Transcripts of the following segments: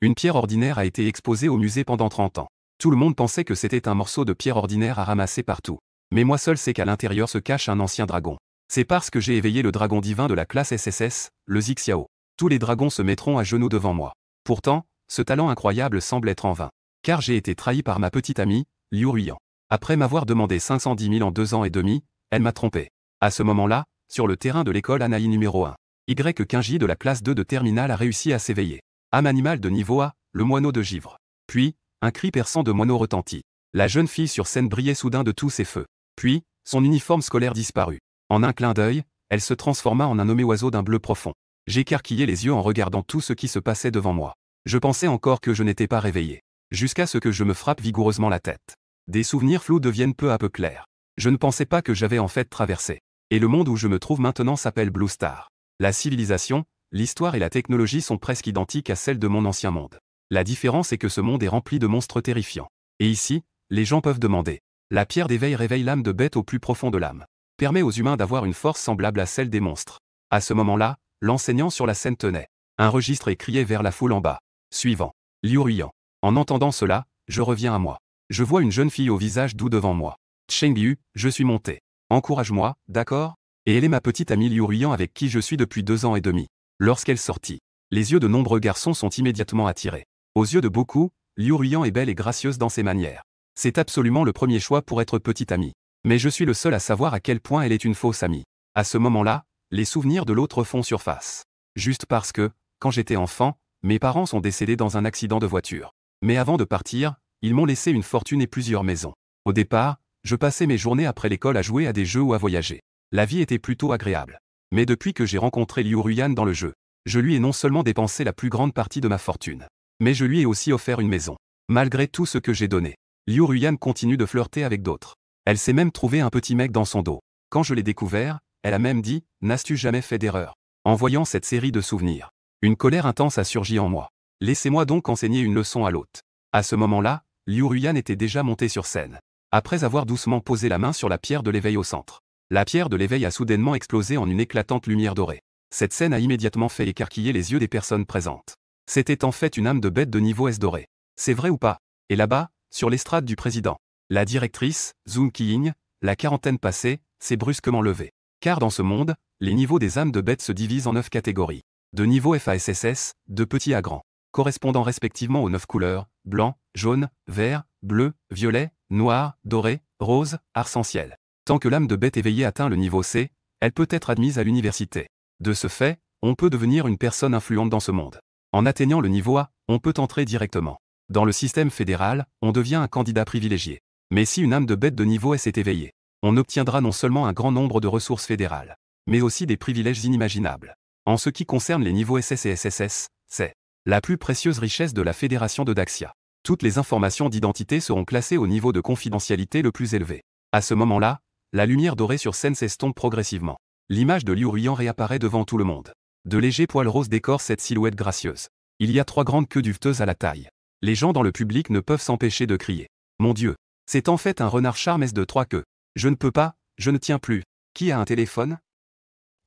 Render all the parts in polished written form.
Une pierre ordinaire a été exposée au musée pendant 30 ans. Tout le monde pensait que c'était un morceau de pierre ordinaire à ramasser partout. Mais moi seul sais qu'à l'intérieur se cache un ancien dragon. C'est parce que j'ai éveillé le dragon divin de la classe SSS, le Xiao. Tous les dragons se mettront à genoux devant moi. Pourtant, ce talent incroyable semble être en vain. Car j'ai été trahi par ma petite amie, Liu Ruiyan. Après m'avoir demandé 510 000 en 2 ans et demi, elle m'a trompé. À ce moment-là, sur le terrain de l'école Anaï numéro 1, Y15J de la classe 2 de terminale a réussi à s'éveiller. Âme animale de niveau A, le moineau de givre. Puis, un cri perçant de moineau retentit. La jeune fille sur scène brillait soudain de tous ses feux. Puis, son uniforme scolaire disparut. En un clin d'œil, elle se transforma en un nommé oiseau d'un bleu profond. J'écarquillai les yeux en regardant tout ce qui se passait devant moi. Je pensais encore que je n'étais pas réveillé. Jusqu'à ce que je me frappe vigoureusement la tête. Des souvenirs flous deviennent peu à peu clairs. Je ne pensais pas que j'avais en fait traversé. Et le monde où je me trouve maintenant s'appelle Blue Star. La civilisation, l'histoire et la technologie sont presque identiques à celles de mon ancien monde. La différence est que ce monde est rempli de monstres terrifiants. Et ici, les gens peuvent demander. La pierre d'éveil réveille l'âme de bête au plus profond de l'âme. Permet aux humains d'avoir une force semblable à celle des monstres. À ce moment-là, l'enseignant sur la scène tenait un registre et criait vers la foule en bas. Suivant. Liu Ruiyan. En entendant cela, je reviens à moi. Je vois une jeune fille au visage doux devant moi. Chengyu, je suis monté. Encourage-moi, d'accord? Et elle est ma petite amie Liu Ruiyan avec qui je suis depuis 2 ans et demi. Lorsqu'elle sortit, les yeux de nombreux garçons sont immédiatement attirés. Aux yeux de beaucoup, Liu Ruiyan est belle et gracieuse dans ses manières. C'est absolument le premier choix pour être petite amie. Mais je suis le seul à savoir à quel point elle est une fausse amie. À ce moment-là, les souvenirs de l'autre font surface. Juste parce que, quand j'étais enfant, mes parents sont décédés dans un accident de voiture. Mais avant de partir, ils m'ont laissé une fortune et plusieurs maisons. Au départ, je passais mes journées après l'école à jouer à des jeux ou à voyager. La vie était plutôt agréable. Mais depuis que j'ai rencontré Liu Ruiyan dans le jeu, je lui ai non seulement dépensé la plus grande partie de ma fortune, mais je lui ai aussi offert une maison. Malgré tout ce que j'ai donné, Liu Ruiyan continue de flirter avec d'autres. Elle s'est même trouvé un petit mec dans son dos. Quand je l'ai découvert, elle a même dit « N'as-tu jamais fait d'erreur ?» En voyant cette série de souvenirs, une colère intense a surgi en moi. Laissez-moi donc enseigner une leçon à l'autre. À ce moment-là, Liu Ruiyan était déjà monté sur scène. Après avoir doucement posé la main sur la pierre de l'éveil au centre, la pierre de l'éveil a soudainement explosé en une éclatante lumière dorée. Cette scène a immédiatement fait écarquiller les yeux des personnes présentes. C'était en fait une âme de bête de niveau S dorée. C'est vrai ou pas? Et là-bas, sur l'estrade du président, la directrice, Zhong Qiying, la quarantaine passée, s'est brusquement levée. Car dans ce monde, les niveaux des âmes de bêtes se divisent en 9 catégories. De niveau F à SSS, de petit à grand, correspondant respectivement aux 9 couleurs, blanc, jaune, vert, bleu, violet, noir, doré, rose, arc-en-ciel. Tant que l'âme de bête éveillée atteint le niveau C, elle peut être admise à l'université. De ce fait, on peut devenir une personne influente dans ce monde. En atteignant le niveau A, on peut entrer directement. Dans le système fédéral, on devient un candidat privilégié. Mais si une âme de bête de niveau S est éveillée, on obtiendra non seulement un grand nombre de ressources fédérales, mais aussi des privilèges inimaginables. En ce qui concerne les niveaux SS et SSS, c'est la plus précieuse richesse de la fédération de Daxia. Toutes les informations d'identité seront classées au niveau de confidentialité le plus élevé. À ce moment-là, la lumière dorée sur scène s'estompe progressivement. L'image de Liu Ruiyan réapparaît devant tout le monde. De légers poils roses décorent cette silhouette gracieuse. Il y a 3 grandes queues duveteuses à la taille. Les gens dans le public ne peuvent s'empêcher de crier. Mon Dieu! C'est en fait un renard charmès de 3 queues. Je ne peux pas, je ne tiens plus. Qui a un téléphone?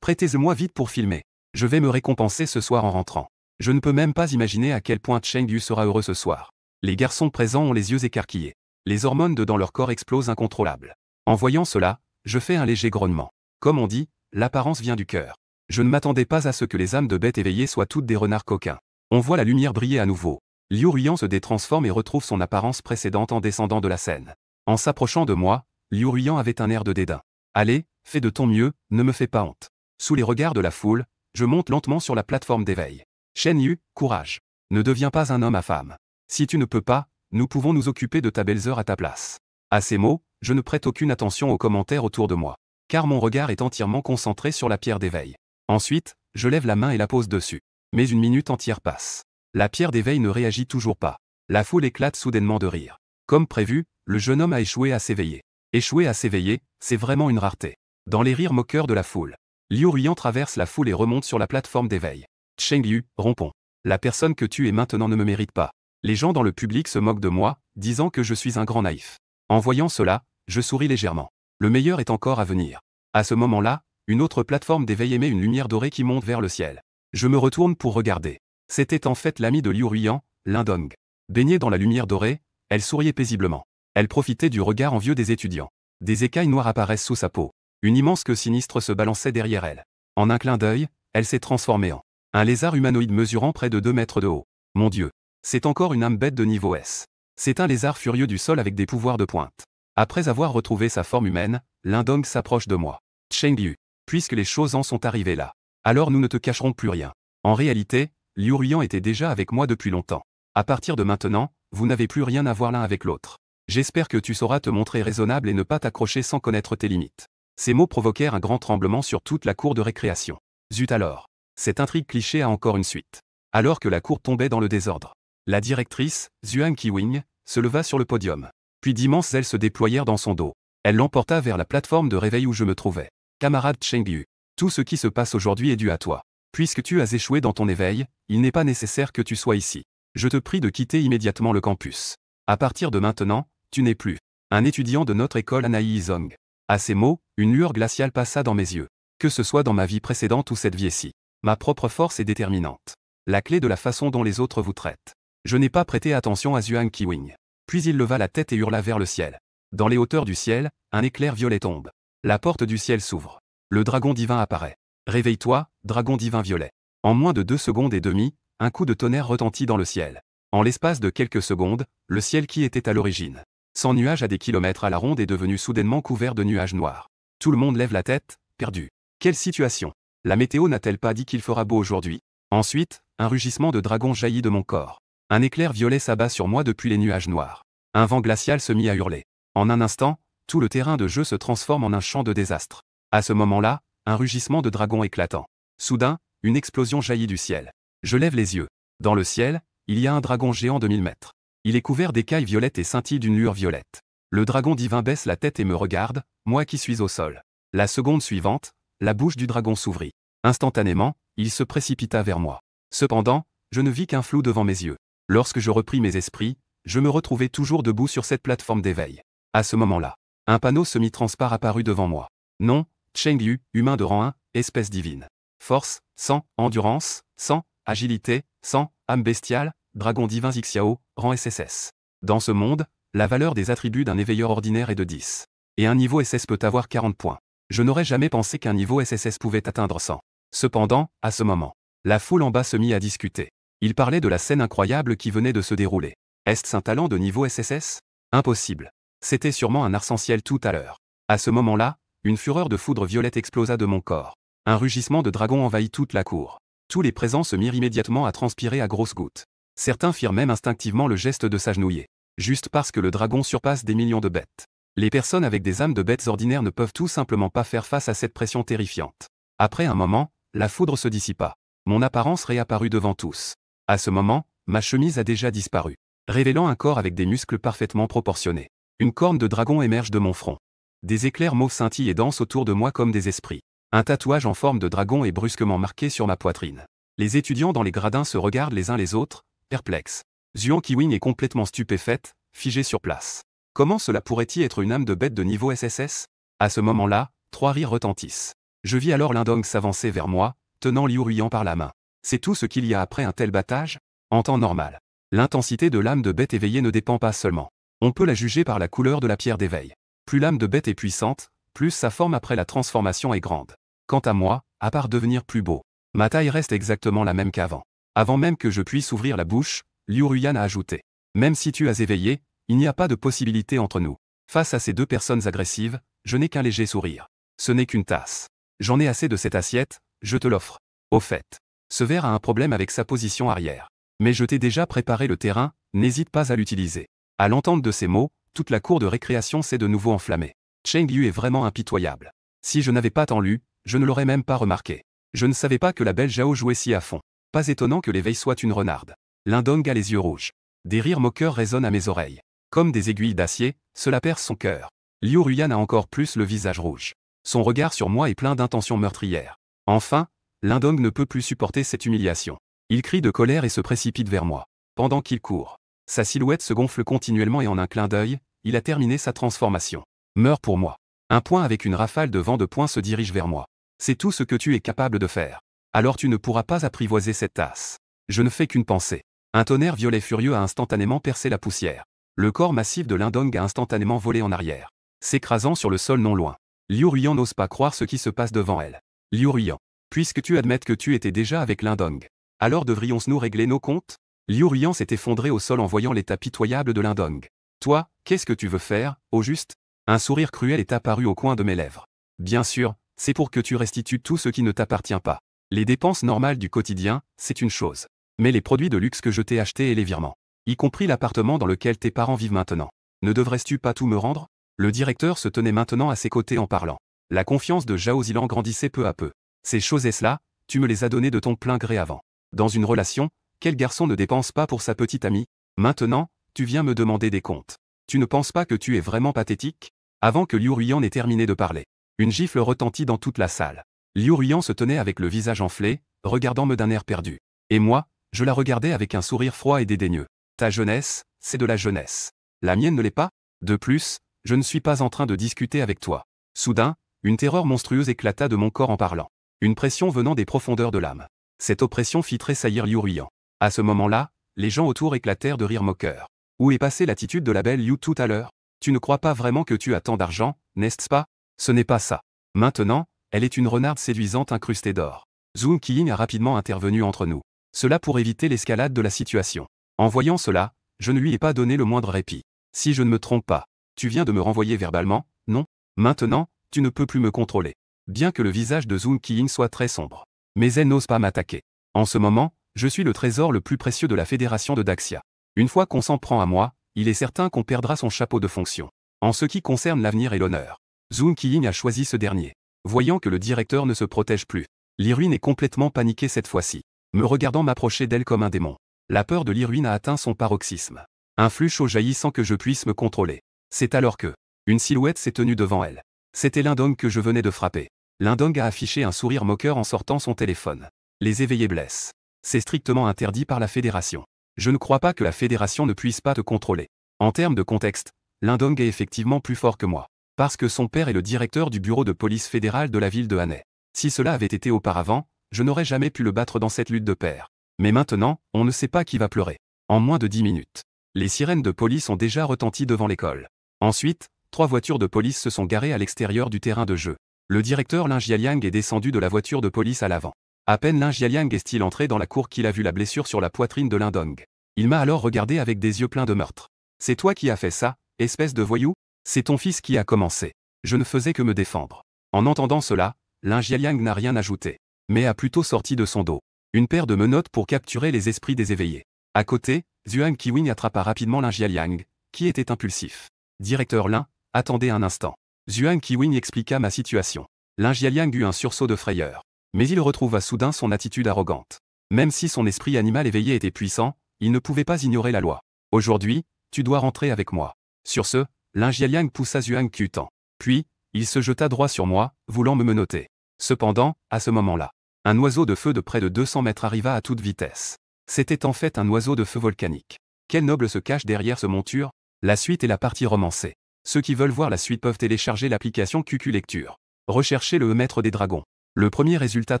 Prêtez-le-moi vite pour filmer. Je vais me récompenser ce soir en rentrant. Je ne peux même pas imaginer à quel point Chengyu sera heureux ce soir. Les garçons présents ont les yeux écarquillés. Les hormones dans leur corps explosent incontrôlables. En voyant cela, je fais un léger grognement. Comme on dit, l'apparence vient du cœur. Je ne m'attendais pas à ce que les âmes de bêtes éveillées soient toutes des renards coquins. On voit la lumière briller à nouveau. Liu Ruiyan se détransforme et retrouve son apparence précédente en descendant de la scène. En s'approchant de moi, Liu Ruiyan avait un air de dédain. Allez, fais de ton mieux, ne me fais pas honte. Sous les regards de la foule, je monte lentement sur la plateforme d'éveil. Shen Yu, courage. Ne deviens pas un homme à femme. Si tu ne peux pas, nous pouvons nous occuper de ta belle-sœur à ta place. À ces mots, je ne prête aucune attention aux commentaires autour de moi. Car mon regard est entièrement concentré sur la pierre d'éveil. Ensuite, je lève la main et la pose dessus. Mais une minute entière passe. La pierre d'éveil ne réagit toujours pas. La foule éclate soudainement de rire. Comme prévu, le jeune homme a échoué à s'éveiller. Échouer à s'éveiller, c'est vraiment une rareté. Dans les rires moqueurs de la foule, Liu Ruiyan traverse la foule et remonte sur la plateforme d'éveil. Chengyu, rompons. La personne que tu es maintenant ne me mérite pas. Les gens dans le public se moquent de moi, disant que je suis un grand naïf. En voyant cela, je souris légèrement. Le meilleur est encore à venir. À ce moment-là, une autre plateforme d'éveil émet une lumière dorée qui monte vers le ciel. Je me retourne pour regarder. C'était en fait l'ami de Liu Ruiyan, Lindong. Baignée dans la lumière dorée, elle souriait paisiblement. Elle profitait du regard envieux des étudiants. Des écailles noires apparaissent sous sa peau. Une immense queue sinistre se balançait derrière elle. En un clin d'œil, elle s'est transformée en un lézard humanoïde mesurant près de 2 mètres de haut. Mon Dieu. C'est encore une âme bête de niveau S. C'est un lézard furieux du sol avec des pouvoirs de pointe. Après avoir retrouvé sa forme humaine, Lindong s'approche de moi. Chengyu. Puisque les choses en sont arrivées là, alors nous ne te cacherons plus rien. En réalité, Liu Ruyan était déjà avec moi depuis longtemps. À partir de maintenant, vous n'avez plus rien à voir l'un avec l'autre. J'espère que tu sauras te montrer raisonnable et ne pas t'accrocher sans connaître tes limites. Ces mots provoquèrent un grand tremblement sur toute la cour de récréation. Zut alors. Cette intrigue cliché a encore une suite. Alors que la cour tombait dans le désordre, la directrice, Zhuang Qiwing, se leva sur le podium. Puis d'immenses ailes se déployèrent dans son dos. Elle l'emporta vers la plateforme de réveil où je me trouvais. Camarade Chengyu, tout ce qui se passe aujourd'hui est dû à toi. Puisque tu as échoué dans ton éveil, il n'est pas nécessaire que tu sois ici. Je te prie de quitter immédiatement le campus. À partir de maintenant, tu n'es plus un étudiant de notre école Anaï Yizong. À ces mots, une lueur glaciale passa dans mes yeux. Que ce soit dans ma vie précédente ou cette vie-ci, ma propre force est déterminante. La clé de la façon dont les autres vous traitent. Je n'ai pas prêté attention à Zhuang Qiwing. Puis il leva la tête et hurla vers le ciel. Dans les hauteurs du ciel, un éclair violet tombe. La porte du ciel s'ouvre. Le dragon divin apparaît. Réveille-toi, dragon divin violet. En moins de 2 secondes et demie, un coup de tonnerre retentit dans le ciel. En l'espace de quelques secondes, le ciel qui était à l'origine sans nuages à des kilomètres à la ronde est devenu soudainement couvert de nuages noirs. Tout le monde lève la tête, perdu. Quelle situation! La météo n'a-t-elle pas dit qu'il fera beau aujourd'hui? Ensuite, un rugissement de dragon jaillit de mon corps. Un éclair violet s'abat sur moi depuis les nuages noirs. Un vent glacial se mit à hurler. En un instant, tout le terrain de jeu se transforme en un champ de désastre. À ce moment-là, un rugissement de dragon éclatant. Soudain, une explosion jaillit du ciel. Je lève les yeux. Dans le ciel, il y a un dragon géant de 1000 mètres. Il est couvert d'écailles violettes et scintille d'une lueur violette. Le dragon divin baisse la tête et me regarde, moi qui suis au sol. La seconde suivante, la bouche du dragon s'ouvrit. Instantanément, il se précipita vers moi. Cependant, je ne vis qu'un flou devant mes yeux. Lorsque je repris mes esprits, je me retrouvais toujours debout sur cette plateforme d'éveil. À ce moment-là, un panneau semi-transparent apparut devant moi. Nom, Chengyu, humain de rang 1, espèce divine. Force, 100, endurance, 100, agilité, 100, âme bestiale, dragon divin Xiao, rang SSS. Dans ce monde, la valeur des attributs d'un éveilleur ordinaire est de 10. Et un niveau SS peut avoir 40 points. Je n'aurais jamais pensé qu'un niveau SSS pouvait atteindre 100. Cependant, à ce moment, la foule en bas se mit à discuter. Ils parlaient de la scène incroyable qui venait de se dérouler. Est-ce un talent de niveau SSS? Impossible. C'était sûrement un arc-en-ciel tout à l'heure. À ce moment-là, une fureur de foudre violette explosa de mon corps. Un rugissement de dragon envahit toute la cour. Tous les présents se mirent immédiatement à transpirer à grosses gouttes. Certains firent même instinctivement le geste de s'agenouiller. Juste parce que le dragon surpasse des millions de bêtes. Les personnes avec des âmes de bêtes ordinaires ne peuvent tout simplement pas faire face à cette pression terrifiante. Après un moment, la foudre se dissipa. Mon apparence réapparut devant tous. À ce moment, ma chemise a déjà disparu, révélant un corps avec des muscles parfaitement proportionnés. Une corne de dragon émerge de mon front. Des éclairs mauves scintillent et dansent autour de moi comme des esprits. Un tatouage en forme de dragon est brusquement marqué sur ma poitrine. Les étudiants dans les gradins se regardent les uns les autres, perplexes. Zhuang Qiwing est complètement stupéfaite, figée sur place. Comment cela pourrait-il être une âme de bête de niveau SSS? À ce moment-là, 3 rires retentissent. Je vis alors Lindong s'avancer vers moi, tenant Liu Ruyan par la main. C'est tout ce qu'il y a après un tel battage? En temps normal, l'intensité de l'âme de bête éveillée ne dépend pas seulement. On peut la juger par la couleur de la pierre d'éveil. Plus l'âme de bête est puissante, plus sa forme après la transformation est grande. Quant à moi, à part devenir plus beau, ma taille reste exactement la même qu'avant. Avant même que je puisse ouvrir la bouche, Liu Ruyan a ajouté. Même si tu as éveillé, il n'y a pas de possibilité entre nous. Face à ces 2 personnes agressives, je n'ai qu'un léger sourire. Ce n'est qu'une tasse. J'en ai assez de cette assiette, je te l'offre. Au fait, ce verre a un problème avec sa position arrière. Mais je t'ai déjà préparé le terrain, n'hésite pas à l'utiliser. À l'entente de ces mots, toute la cour de récréation s'est de nouveau enflammée. Chengyu est vraiment impitoyable. Si je n'avais pas tant lu, je ne l'aurais même pas remarqué. Je ne savais pas que la belle Zhao jouait si à fond. Pas étonnant que l'éveil soit une renarde. Lindong a les yeux rouges. Des rires moqueurs résonnent à mes oreilles. Comme des aiguilles d'acier, cela perce son cœur. Liu Ruyan a encore plus le visage rouge. Son regard sur moi est plein d'intentions meurtrières. Enfin, Lindong ne peut plus supporter cette humiliation. Il crie de colère et se précipite vers moi. Pendant qu'il court, sa silhouette se gonfle continuellement et en un clin d'œil, il a terminé sa transformation. Meurs pour moi. Un poing avec une rafale de vent de poing se dirige vers moi. C'est tout ce que tu es capable de faire. Alors tu ne pourras pas apprivoiser cette tasse. Je ne fais qu'une pensée. Un tonnerre violet furieux a instantanément percé la poussière. Le corps massif de Lindong a instantanément volé en arrière, s'écrasant sur le sol non loin. Liu Ruyan n'ose pas croire ce qui se passe devant elle. Liu Ruyan, puisque tu admettes que tu étais déjà avec Lindong, alors devrions-nous régler nos comptes? Liu Ruyan s'est effondré au sol en voyant l'état pitoyable de Lindong. Toi, qu'est-ce que tu veux faire, au juste? Un sourire cruel est apparu au coin de mes lèvres. Bien sûr, c'est pour que tu restitues tout ce qui ne t'appartient pas. Les dépenses normales du quotidien, c'est une chose. Mais les produits de luxe que je t'ai achetés et les virements, y compris l'appartement dans lequel tes parents vivent maintenant, ne devrais-tu pas tout me rendre? Le directeur se tenait maintenant à ses côtés en parlant. La confiance de Zhao Zilan grandissait peu à peu. Ces choses-là, tu me les as données de ton plein gré avant. Dans une relation, quel garçon ne dépense pas pour sa petite amie? Maintenant, tu viens me demander des comptes. Tu ne penses pas que tu es vraiment pathétique? Avant que Liu Ruyan n'ait terminé de parler, une gifle retentit dans toute la salle. Liu Ruyan se tenait avec le visage enflé, regardant-me d'un air perdu. Et moi, je la regardais avec un sourire froid et dédaigneux. Ta jeunesse, c'est de la jeunesse. La mienne ne l'est pas? De plus, je ne suis pas en train de discuter avec toi. Soudain, une terreur monstrueuse éclata de mon corps en parlant. Une pression venant des profondeurs de l'âme. Cette oppression fit tressaillir Liu Ruyan. À ce moment-là, les gens autour éclatèrent de rire moqueurs. Où est passée l'attitude de la belle Liu tout à l'heure? Tu ne crois pas vraiment que tu as tant d'argent, n'est-ce pas? Ce n'est pas ça. Maintenant, elle est une renarde séduisante incrustée d'or. Zhou Qiying a rapidement intervenu entre nous. Cela pour éviter l'escalade de la situation. En voyant cela, je ne lui ai pas donné le moindre répit. Si je ne me trompe pas, tu viens de me renvoyer verbalement, non? Maintenant, tu ne peux plus me contrôler. Bien que le visage de Zhou Qiying soit très sombre. Mais elle n'ose pas m'attaquer. En ce moment, je suis le trésor le plus précieux de la fédération de Daxia. Une fois qu'on s'en prend à moi, il est certain qu'on perdra son chapeau de fonction. En ce qui concerne l'avenir et l'honneur, Zhou Qiying a choisi ce dernier. Voyant que le directeur ne se protège plus, Lirwin est complètement paniqué cette fois-ci, me regardant m'approcher d'elle comme un démon. La peur de Lirwin a atteint son paroxysme. Un flux chaud jaillit sans que je puisse me contrôler. C'est alors que une silhouette s'est tenue devant elle. C'était Lindong que je venais de frapper. Lindong a affiché un sourire moqueur en sortant son téléphone. Les éveillés blessent. C'est strictement interdit par la fédération. Je ne crois pas que la fédération ne puisse pas te contrôler. En termes de contexte, Lindong est effectivement plus fort que moi. Parce que son père est le directeur du bureau de police fédéral de la ville de Hanai. Si cela avait été auparavant, je n'aurais jamais pu le battre dans cette lutte de pair. Mais maintenant, on ne sait pas qui va pleurer. En moins de 10 minutes, les sirènes de police ont déjà retenti devant l'école. Ensuite, 3 voitures de police se sont garées à l'extérieur du terrain de jeu. Le directeur Lin Jialiang est descendu de la voiture de police à l'avant. À peine Lin Jialiang est-il entré dans la cour qu'il a vu la blessure sur la poitrine de Lindong. Il m'a alors regardé avec des yeux pleins de meurtre. C'est toi qui as fait ça, espèce de voyou? C'est ton fils qui a commencé. Je ne faisais que me défendre. En entendant cela, Lin Jialiang n'a rien ajouté, mais a plutôt sorti de son dos une paire de menottes pour capturer les esprits des éveillés. À côté, Zhuang Qiwing attrapa rapidement Lin Jialiang, qui était impulsif. Directeur Lin, attendez un instant. Zhuang Qiwing expliqua ma situation. Lin Jialiang eut un sursaut de frayeur. Mais il retrouva soudain son attitude arrogante. Même si son esprit animal éveillé était puissant, il ne pouvait pas ignorer la loi. Aujourd'hui, tu dois rentrer avec moi. Sur ce, Lin Jialiang poussa Zhuang Qiutan. Puis, il se jeta droit sur moi, voulant me menotter. Cependant, à ce moment-là, un oiseau de feu de près de 200 mètres arriva à toute vitesse. C'était en fait un oiseau de feu volcanique. Quel noble se cache derrière ce monture? La suite est la partie romancée. Ceux qui veulent voir la suite peuvent télécharger l'application QQ Lecture. Recherchez le maître des dragons. Le premier résultat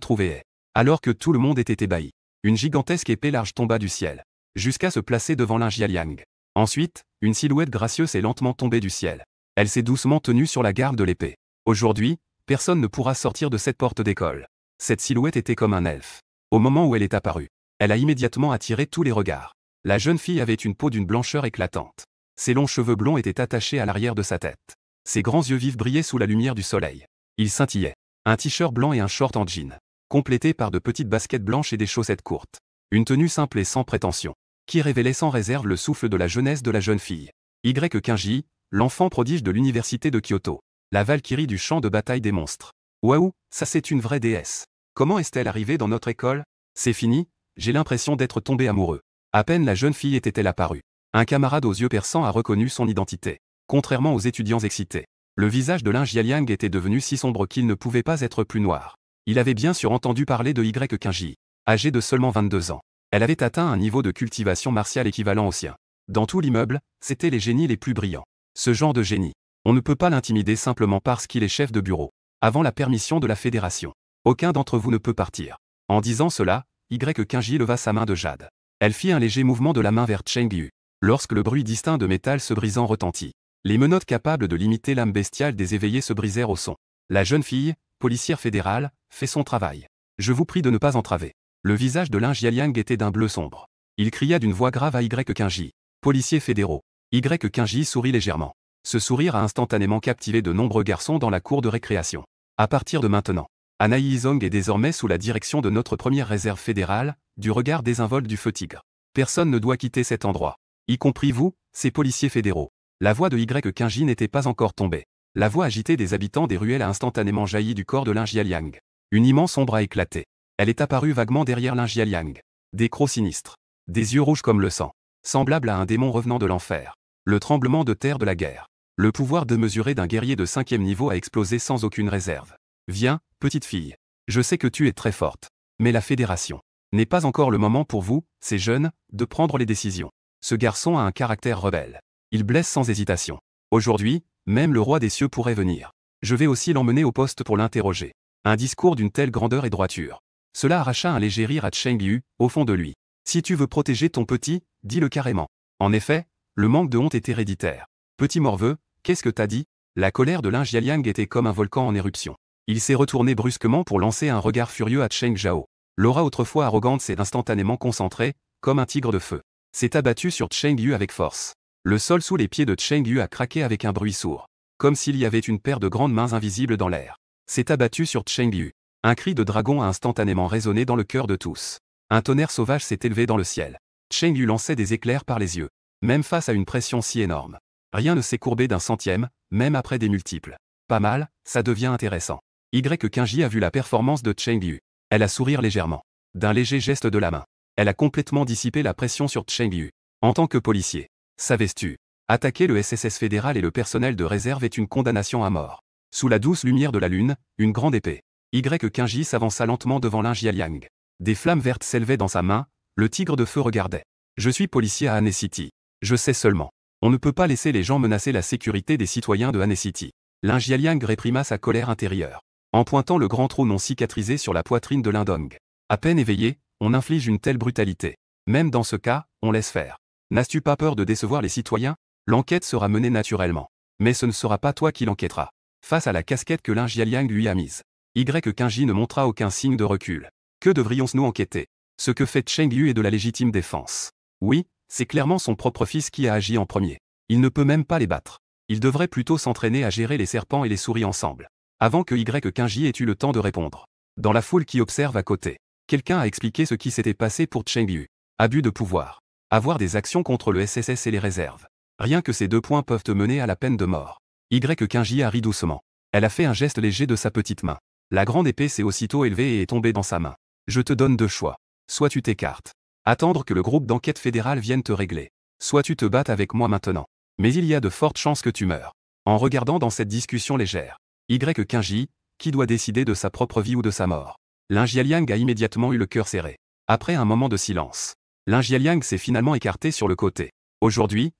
trouvé est, alors que tout le monde était ébahi, une gigantesque épée large tomba du ciel, jusqu'à se placer devant Lin Jialiang. Ensuite, une silhouette gracieuse est lentement tombée du ciel. Elle s'est doucement tenue sur la garde de l'épée. Aujourd'hui, personne ne pourra sortir de cette porte d'école. Cette silhouette était comme un elfe. Au moment où elle est apparue, elle a immédiatement attiré tous les regards. La jeune fille avait une peau d'une blancheur éclatante. Ses longs cheveux blonds étaient attachés à l'arrière de sa tête. Ses grands yeux vifs brillaient sous la lumière du soleil. Ils scintillaient. Un t-shirt blanc et un short en jean, complétés par de petites baskets blanches et des chaussettes courtes. Une tenue simple et sans prétention, qui révélait sans réserve le souffle de la jeunesse de la jeune fille. Y. L'enfant prodige de l'université de Kyoto. La Valkyrie du champ de bataille des monstres. Waouh, ça c'est une vraie déesse. Comment est-elle arrivée dans notre école? C'est fini, j'ai l'impression d'être tombé amoureux. À peine la jeune fille était-elle apparue. Un camarade aux yeux perçants a reconnu son identité. Contrairement aux étudiants excités, le visage de Lin Jialiang était devenu si sombre qu'il ne pouvait pas être plus noir. Il avait bien sûr entendu parler de Y. Âgée de seulement 22 ans. Elle avait atteint un niveau de cultivation martiale équivalent au sien. Dans tout l'immeuble, c'étaient les génies les plus brillants. Ce genre de génie, on ne peut pas l'intimider simplement parce qu'il est chef de bureau. Avant la permission de la fédération, aucun d'entre vous ne peut partir. En disant cela, Y. leva sa main de jade. Elle fit un léger mouvement de la main vers Cheng Yu. Lorsque le bruit distinct de métal se brisant retentit, les menottes capables de limiter l'âme bestiale des éveillés se brisèrent au son. La jeune fille, policière fédérale, fait son travail. Je vous prie de ne pas entraver. Le visage de Lin Jialiang était d'un bleu sombre. Il cria d'une voix grave à Y-Quinji. Policiers fédéraux. Y-Quinji sourit légèrement. Ce sourire a instantanément captivé de nombreux garçons dans la cour de récréation. À partir de maintenant, Anaï Yizong est désormais sous la direction de notre première réserve fédérale, du regard désinvolte du feu tigre. Personne ne doit quitter cet endroit. Y compris vous, ces policiers fédéraux. La voix de Y-Quinji n'était pas encore tombée. La voix agitée des habitants des ruelles a instantanément jailli du corps de Lin Jialiang. Une immense ombre a éclaté. Elle est apparue vaguement derrière Lin Jialiang. Des crocs sinistres. Des yeux rouges comme le sang. Semblables à un démon revenant de l'enfer. Le tremblement de terre de la guerre. Le pouvoir démesuré d'un guerrier de 5e niveau a explosé sans aucune réserve. Viens, petite fille. Je sais que tu es très forte. Mais la fédération n'est pas encore le moment pour vous, ces jeunes, de prendre les décisions. Ce garçon a un caractère rebelle. Il blesse sans hésitation. Aujourd'hui, même le roi des cieux pourrait venir. Je vais aussi l'emmener au poste pour l'interroger. Un discours d'une telle grandeur et droiture. Cela arracha un léger rire à Cheng Yu, au fond de lui. Si tu veux protéger ton petit, dis-le carrément. En effet, le manque de honte est héréditaire. Petit morveux, qu'est-ce que t'as dit? La colère de Lin Jialiang était comme un volcan en éruption. Il s'est retourné brusquement pour lancer un regard furieux à Cheng Zhao. L'aura autrefois arrogante s'est instantanément concentrée, comme un tigre de feu. S'est abattu sur Cheng Yu avec force. Le sol sous les pieds de Cheng Yu a craqué avec un bruit sourd. Comme s'il y avait une paire de grandes mains invisibles dans l'air. S'est abattu sur Cheng Yu. Un cri de dragon a instantanément résonné dans le cœur de tous. Un tonnerre sauvage s'est élevé dans le ciel. Cheng Yu lançait des éclairs par les yeux. Même face à une pression si énorme. Rien ne s'est courbé d'un centième, même après des multiples. Pas mal, ça devient intéressant. Y-Quinji a vu la performance de Cheng Yu. Elle a souri légèrement. D'un léger geste de la main. Elle a complètement dissipé la pression sur Cheng Yu. En tant que policier, savais-tu, attaquer le SSS fédéral et le personnel de réserve est une condamnation à mort. Sous la douce lumière de la lune, une grande épée. Y-Quinji s'avança lentement devant Lin Jialiang. Des flammes vertes s'élevaient dans sa main, le tigre de feu regardait. Je suis policier à Hanei City. Je sais seulement. On ne peut pas laisser les gens menacer la sécurité des citoyens de Hanei City. Lin Jialiang réprima sa colère intérieure. En pointant le grand trou non cicatrisé sur la poitrine de Lindong. À peine éveillé, on inflige une telle brutalité. Même dans ce cas, on laisse faire. N'as-tu pas peur de décevoir les citoyens? L'enquête sera menée naturellement. Mais ce ne sera pas toi qui l'enquêtera. Face à la casquette que Lin Jialiang lui a mise. Y-Quinji ne montra aucun signe de recul. Que devrions-nous enquêter? Ce que fait Cheng Yu est de la légitime défense. Oui, c'est clairement son propre fils qui a agi en premier. Il ne peut même pas les battre. Il devrait plutôt s'entraîner à gérer les serpents et les souris ensemble. Avant que Y-Quinji ait eu le temps de répondre. Dans la foule qui observe à côté, quelqu'un a expliqué ce qui s'était passé pour Cheng Yu. Abus de pouvoir. Avoir des actions contre le SSS et les réserves. Rien que ces 2 points peuvent te mener à la peine de mort. Y-Quinji a ri doucement. Elle a fait un geste léger de sa petite main. La grande épée s'est aussitôt élevée et est tombée dans sa main. Je te donne 2 choix. Soit tu t'écartes. Attendre que le groupe d'enquête fédéral vienne te régler. Soit tu te battes avec moi maintenant. Mais il y a de fortes chances que tu meurs. En regardant dans cette discussion légère. Y-Quinji, qui doit décider de sa propre vie ou de sa mort? Lin Jialiang a immédiatement eu le cœur serré. Après un moment de silence. Lin Jialiang s'est finalement écarté sur le côté. Aujourd'hui,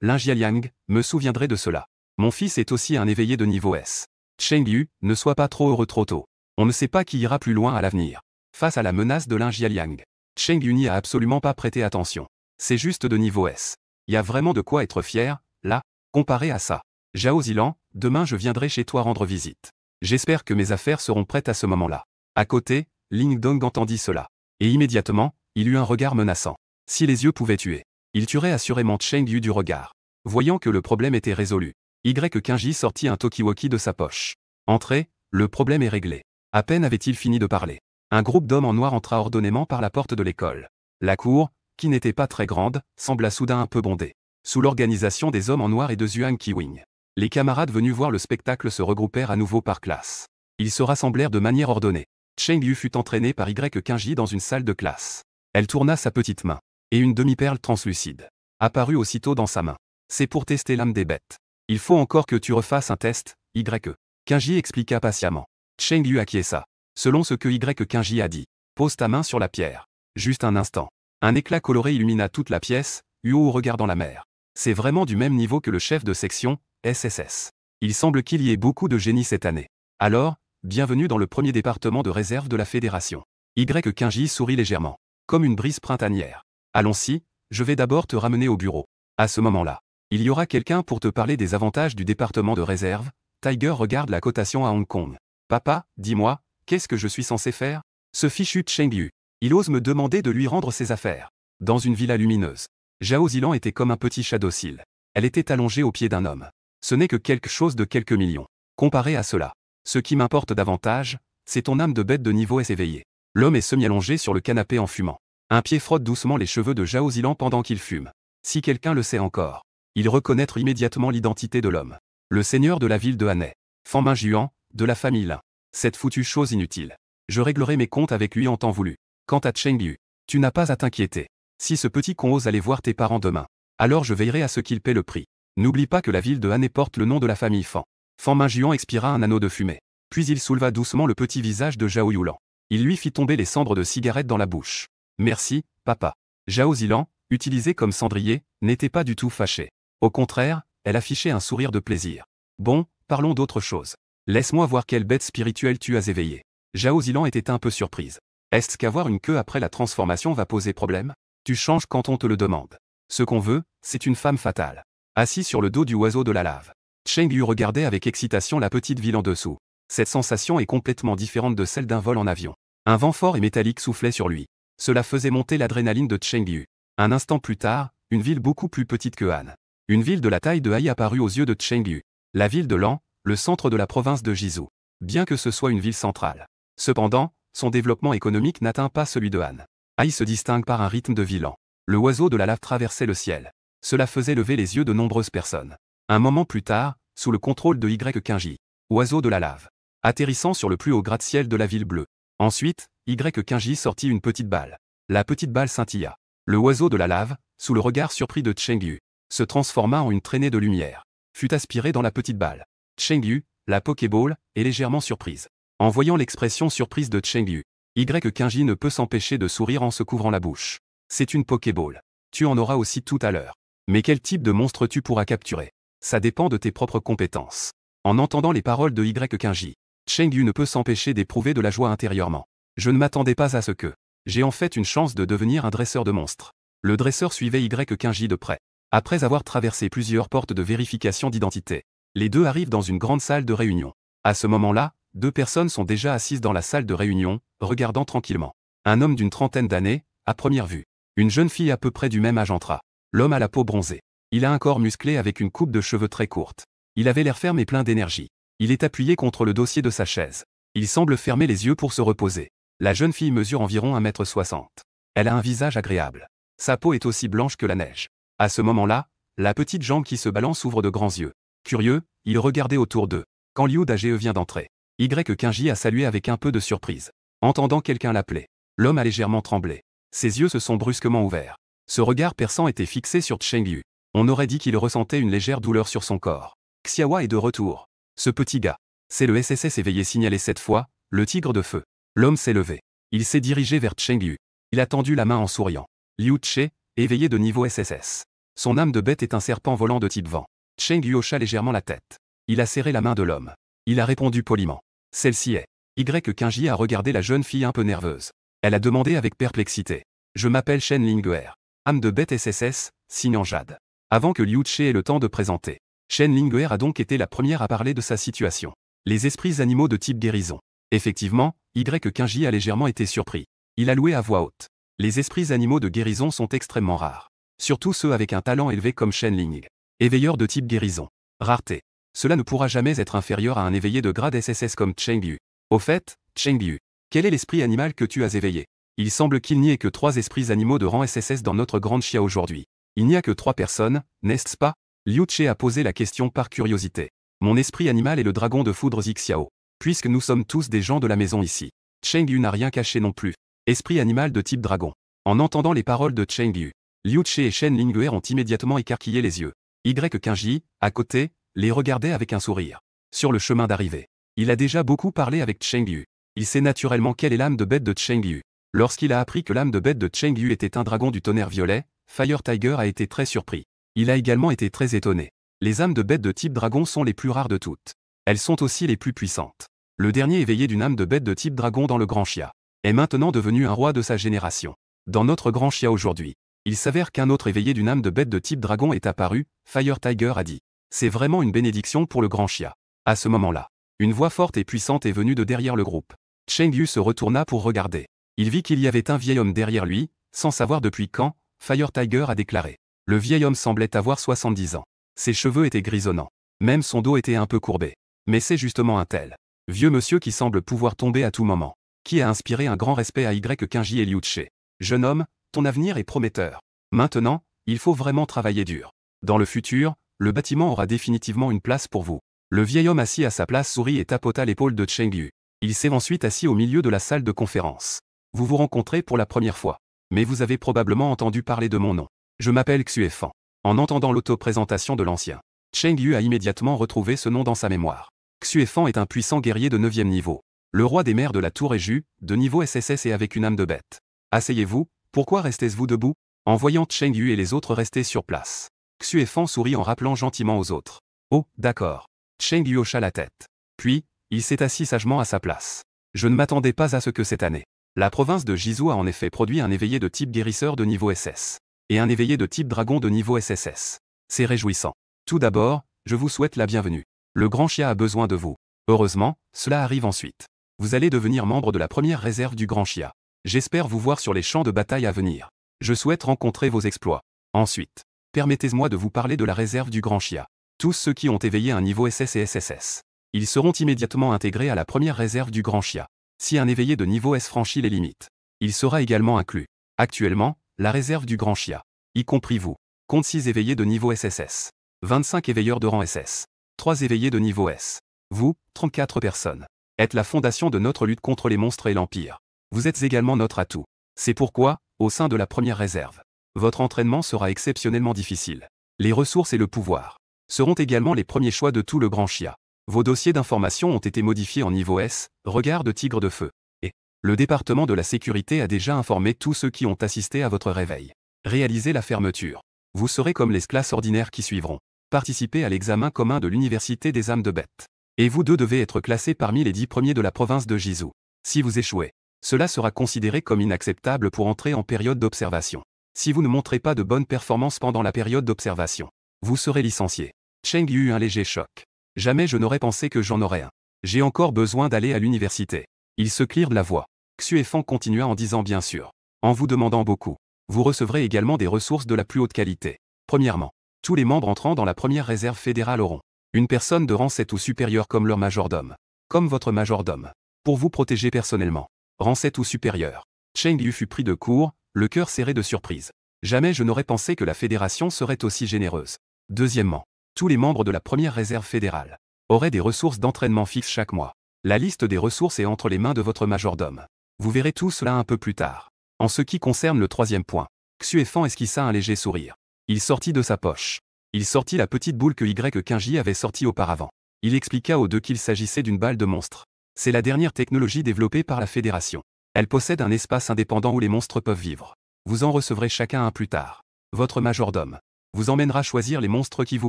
Lin Jialiang, me souviendrai de cela. Mon fils est aussi un éveillé de niveau S. Cheng Yu, ne sois pas trop heureux trop tôt. On ne sait pas qui ira plus loin à l'avenir. Face à la menace de Lin Jialiang, Cheng Yu n'y a absolument pas prêté attention. C'est juste de niveau S. Y a vraiment de quoi être fier, là, comparé à ça. Zhao Zilan, demain je viendrai chez toi rendre visite. J'espère que mes affaires seront prêtes à ce moment-là. À côté, Lindong entendit cela. Et immédiatement, il eut un regard menaçant. Si les yeux pouvaient tuer, il tuerait assurément Cheng Yu du regard. Voyant que le problème était résolu, Y-Quinji sortit un talkie-walkie de sa poche. Entrez, le problème est réglé. À peine avait-il fini de parler. Un groupe d'hommes en noir entra ordonnément par la porte de l'école. La cour, qui n'était pas très grande, sembla soudain un peu bondée. Sous l'organisation des hommes en noir et de Zhuang Qiwing. Les camarades venus voir le spectacle se regroupèrent à nouveau par classe. Ils se rassemblèrent de manière ordonnée. Cheng Yu fut entraînée par Y-Quinji dans une salle de classe. Elle tourna sa petite main. Et une demi-perle translucide apparut aussitôt dans sa main. C'est pour tester l'âme des bêtes. Il faut encore que tu refasses un test, Y-Quinji expliqua patiemment. Cheng Yu acquiesça. Selon ce que Y-Quinji a dit. Pose ta main sur la pierre. Juste un instant. Un éclat coloré illumina toute la pièce, Huo regardant la mer. C'est vraiment du même niveau que le chef de section, SSS. Il semble qu'il y ait beaucoup de génie cette année. Alors, bienvenue dans le premier département de réserve de la Fédération. Y-Quinji sourit légèrement. Comme une brise printanière. Allons-y, je vais d'abord te ramener au bureau. À ce moment-là, il y aura quelqu'un pour te parler des avantages du département de réserve. Tiger regarde la cotation à Hong Kong. Papa, dis-moi, qu'est-ce que je suis censé faire? Ce fichu Cheng Yu. Il ose me demander de lui rendre ses affaires. Dans une villa lumineuse. Zhao Zilan était comme un petit chat docile. Elle était allongée au pied d'un homme. Ce n'est que quelque chose de quelques millions. Comparé à cela, ce qui m'importe davantage, c'est ton âme de bête de niveau S éveillée. L'homme est semi-allongé sur le canapé en fumant. Un pied frotte doucement les cheveux de Zhao Zilan pendant qu'il fume. Si quelqu'un le sait encore, il reconnaît immédiatement l'identité de l'homme. Le seigneur de la ville de Hanai. Fan Mingjuan, de la famille Lin. Cette foutue chose inutile. Je réglerai mes comptes avec lui en temps voulu. Quant à Cheng Yu, tu n'as pas à t'inquiéter. Si ce petit con ose aller voir tes parents demain, alors je veillerai à ce qu'il paie le prix. N'oublie pas que la ville de Hanai porte le nom de la famille Fan. Fan Mingjuan expira un anneau de fumée. Puis il souleva doucement le petit visage de Zhao Yulan. Il lui fit tomber les cendres de cigarette dans la bouche. Merci, papa. Zhao Zilan, utilisée comme cendrier, n'était pas du tout fâchée. Au contraire, elle affichait un sourire de plaisir. Bon, parlons d'autre chose. Laisse-moi voir quelle bête spirituelle tu as éveillée. Zhao Zilan était un peu surprise. Est-ce qu'avoir une queue après la transformation va poser problème? Tu changes quand on te le demande. Ce qu'on veut, c'est une femme fatale. Assis sur le dos du oiseau de la lave. Cheng Yu regardait avec excitation la petite ville en dessous. Cette sensation est complètement différente de celle d'un vol en avion. Un vent fort et métallique soufflait sur lui. Cela faisait monter l'adrénaline de Cheng Yu. Un instant plus tard, une ville beaucoup plus petite que Han. Une ville de la taille de Hai apparut aux yeux de Cheng Yu. La ville de Lan, le centre de la province de Jizhou. Bien que ce soit une ville centrale. Cependant, son développement économique n'atteint pas celui de Han. Hai se distingue par un rythme de vie lent. Le oiseau de la lave traversait le ciel. Cela faisait lever les yeux de nombreuses personnes. Un moment plus tard, sous le contrôle de Y15J, oiseau de la lave, atterrissant sur le plus haut gratte-ciel de la ville bleue. Ensuite, Y15J sortit une petite balle. La petite balle scintilla. Le oiseau de la lave, sous le regard surpris de Cheng Yu, se transforma en une traînée de lumière. Fut aspiré dans la petite balle. Cheng Yu, la Pokéball, est légèrement surprise. En voyant l'expression surprise de Cheng Yu, Y15J ne peut s'empêcher de sourire en se couvrant la bouche. C'est une Pokéball. Tu en auras aussi tout à l'heure. Mais quel type de monstre tu pourras capturer? Ça dépend de tes propres compétences. En entendant les paroles de Y15J, Cheng Yu ne peut s'empêcher d'éprouver de la joie intérieurement. Je ne m'attendais pas à ce que. J'ai en fait une chance de devenir un dresseur de monstres. Le dresseur suivait Y15J de près. Après avoir traversé plusieurs portes de vérification d'identité, les deux arrivent dans une grande salle de réunion. À ce moment-là, deux personnes sont déjà assises dans la salle de réunion, regardant tranquillement. Un homme d'une trentaine d'années, à première vue. Une jeune fille à peu près du même âge entra. L'homme a la peau bronzée. Il a un corps musclé avec une coupe de cheveux très courte. Il avait l'air ferme et plein d'énergie. Il est appuyé contre le dossier de sa chaise. Il semble fermer les yeux pour se reposer. La jeune fille mesure environ 1,60 m. Elle a un visage agréable. Sa peau est aussi blanche que la neige. À ce moment-là, la petite jambe qui se balance ouvre de grands yeux. Curieux, il regardait autour d'eux. Quand Liu Dage vient d'entrer, Y15J a salué avec un peu de surprise. Entendant quelqu'un l'appeler, l'homme a légèrement tremblé. Ses yeux se sont brusquement ouverts. Ce regard perçant était fixé sur Cheng Yu. On aurait dit qu'il ressentait une légère douleur sur son corps. Xiaowa est de retour. Ce petit gars. C'est le SSS éveillé signalé cette fois, le tigre de feu. L'homme s'est levé. Il s'est dirigé vers Cheng Yu. Il a tendu la main en souriant. Liu Che, éveillé de niveau SSS. Son âme de bête est un serpent volant de type vent. Cheng Yu hocha légèrement la tête. Il a serré la main de l'homme. Il a répondu poliment. Celle-ci est. Y15J a regardé la jeune fille un peu nerveuse. Elle a demandé avec perplexité. Je m'appelle Shen Linguer. Âme de bête SSS, signe en jade. Avant que Liu Che ait le temps de présenter, Shen Linguer a donc été la première à parler de sa situation. Les esprits animaux de type guérison. Effectivement, Y15J a légèrement été surpris. Il a loué à voix haute. Les esprits animaux de guérison sont extrêmement rares. Surtout ceux avec un talent élevé comme Shen Ling. Éveilleur de type guérison. Rareté. Cela ne pourra jamais être inférieur à un éveillé de grade SSS comme Cheng Yu. Au fait, Cheng Yu, quel est l'esprit animal que tu as éveillé? Il semble qu'il n'y ait que 3 esprits animaux de rang SSS dans notre grande chia aujourd'hui. Il n'y a que 3 personnes, n'est-ce pas? Liu Che a posé la question par curiosité. Mon esprit animal est le dragon de foudre Xiao. Puisque nous sommes tous des gens de la maison ici. Cheng Yu n'a rien caché non plus. Esprit animal de type dragon. En entendant les paroles de Cheng Yu, Liu Che et Shen Linguer ont immédiatement écarquillé les yeux. Y15J, à côté, les regardait avec un sourire. Sur le chemin d'arrivée, il a déjà beaucoup parlé avec Cheng Yu. Il sait naturellement quelle est l'âme de bête de Cheng Yu. Lorsqu'il a appris que l'âme de bête de Cheng Yu était un dragon du tonnerre violet, Fire Tiger a été très surpris. Il a également été très étonné. Les âmes de bête de type dragon sont les plus rares de toutes. Elles sont aussi les plus puissantes. Le dernier éveillé d'une âme de bête de type dragon dans le Grand Chia est maintenant devenu un roi de sa génération. Dans notre Grand Chia aujourd'hui, Il s'avère qu'un autre éveillé d'une âme de bête de type dragon est apparu, Fire Tiger a dit. C'est vraiment une bénédiction pour le grand Xia. À ce moment-là, une voix forte et puissante est venue de derrière le groupe. Cheng Yu se retourna pour regarder. Il vit qu'il y avait un vieil homme derrière lui, sans savoir depuis quand, Fire Tiger a déclaré. Le vieil homme semblait avoir 70 ans. Ses cheveux étaient grisonnants. Même son dos était un peu courbé. Mais c'est justement un tel vieux monsieur qui semble pouvoir tomber à tout moment, qui a inspiré un grand respect à Y15J et Liu Che. Jeune homme, ton avenir est prometteur. Maintenant, il faut vraiment travailler dur. Dans le futur, le bâtiment aura définitivement une place pour vous. Le vieil homme assis à sa place sourit et tapota l'épaule de Cheng Yu. Il s'est ensuite assis au milieu de la salle de conférence. Vous vous rencontrez pour la première fois. Mais vous avez probablement entendu parler de mon nom. Je m'appelle Xue Fan. En entendant l'auto-présentation de l'ancien, Cheng Yu a immédiatement retrouvé ce nom dans sa mémoire. Xue Fan est un puissant guerrier de 9e niveau. Le roi des mers de la tour Eju, de niveau SSS et avec une âme de bête. Asseyez-vous, pourquoi restez-vous debout? En voyant Cheng Yu et les autres rester sur place, Xue Fan sourit en rappelant gentiment aux autres. Oh, d'accord. Cheng Yu hocha la tête. Puis, il s'est assis sagement à sa place. Je ne m'attendais pas à ce que cette année. La province de Jizu a en effet produit un éveillé de type guérisseur de niveau SS. Et un éveillé de type dragon de niveau SSS. C'est réjouissant. Tout d'abord, je vous souhaite la bienvenue. Le grand Xia a besoin de vous. Heureusement, cela arrive ensuite. Vous allez devenir membre de la première réserve du grand Xia. J'espère vous voir sur les champs de bataille à venir. Je souhaite rencontrer vos exploits. Ensuite, permettez-moi de vous parler de la réserve du grand Xia. Tous ceux qui ont éveillé un niveau SS et SSS. Ils seront immédiatement intégrés à la première réserve du grand Xia. Si un éveillé de niveau S franchit les limites, il sera également inclus. Actuellement, la réserve du grand Xia, y compris vous, compte 6 éveillés de niveau SSS, 25 éveilleurs de rang SS, 3 éveillés de niveau S. Vous, 34 personnes, êtes la fondation de notre lutte contre les monstres et l'Empire. Vous êtes également notre atout. C'est pourquoi, au sein de la première réserve, votre entraînement sera exceptionnellement difficile. Les ressources et le pouvoir seront également les premiers choix de tout le grand Xia. Vos dossiers d'information ont été modifiés en niveau S, regard de tigre de feu. Et le département de la sécurité a déjà informé tous ceux qui ont assisté à votre réveil. Réalisez la fermeture. Vous serez comme les classes ordinaires qui suivront. Participez à l'examen commun de l'université des âmes de bêtes. Et vous deux devez être classés parmi les 10 premiers de la province de Jizu. Si vous échouez, cela sera considéré comme inacceptable pour entrer en période d'observation. Si vous ne montrez pas de bonnes performances pendant la période d'observation, vous serez licencié. Cheng Yu eut un léger choc. Jamais je n'aurais pensé que j'en aurais un. J'ai encore besoin d'aller à l'université. Il se clear de la voix. Xue Fan continua en disant bien sûr. En vous demandant beaucoup. Vous recevrez également des ressources de la plus haute qualité. Premièrement, tous les membres entrant dans la première réserve fédérale auront une personne de rang 7 ou supérieur comme leur majordome. Comme votre majordome. Pour vous protéger personnellement. Rang 7 ou supérieur. Cheng Yu fut pris de court, le cœur serré de surprise. Jamais je n'aurais pensé que la fédération serait aussi généreuse. Deuxièmement, tous les membres de la première réserve fédérale auraient des ressources d'entraînement fixes chaque mois. La liste des ressources est entre les mains de votre majordome. Vous verrez tout cela un peu plus tard. En ce qui concerne le troisième point, Xue Fan esquissa un léger sourire. Il sortit de sa poche. Il sortit la petite boule que Y15J avait sortie auparavant. Il expliqua aux deux qu'il s'agissait d'une balle de monstre. C'est la dernière technologie développée par la fédération. Elle possède un espace indépendant où les monstres peuvent vivre. Vous en recevrez chacun un plus tard. Votre majordome vous emmènera choisir les monstres qui vous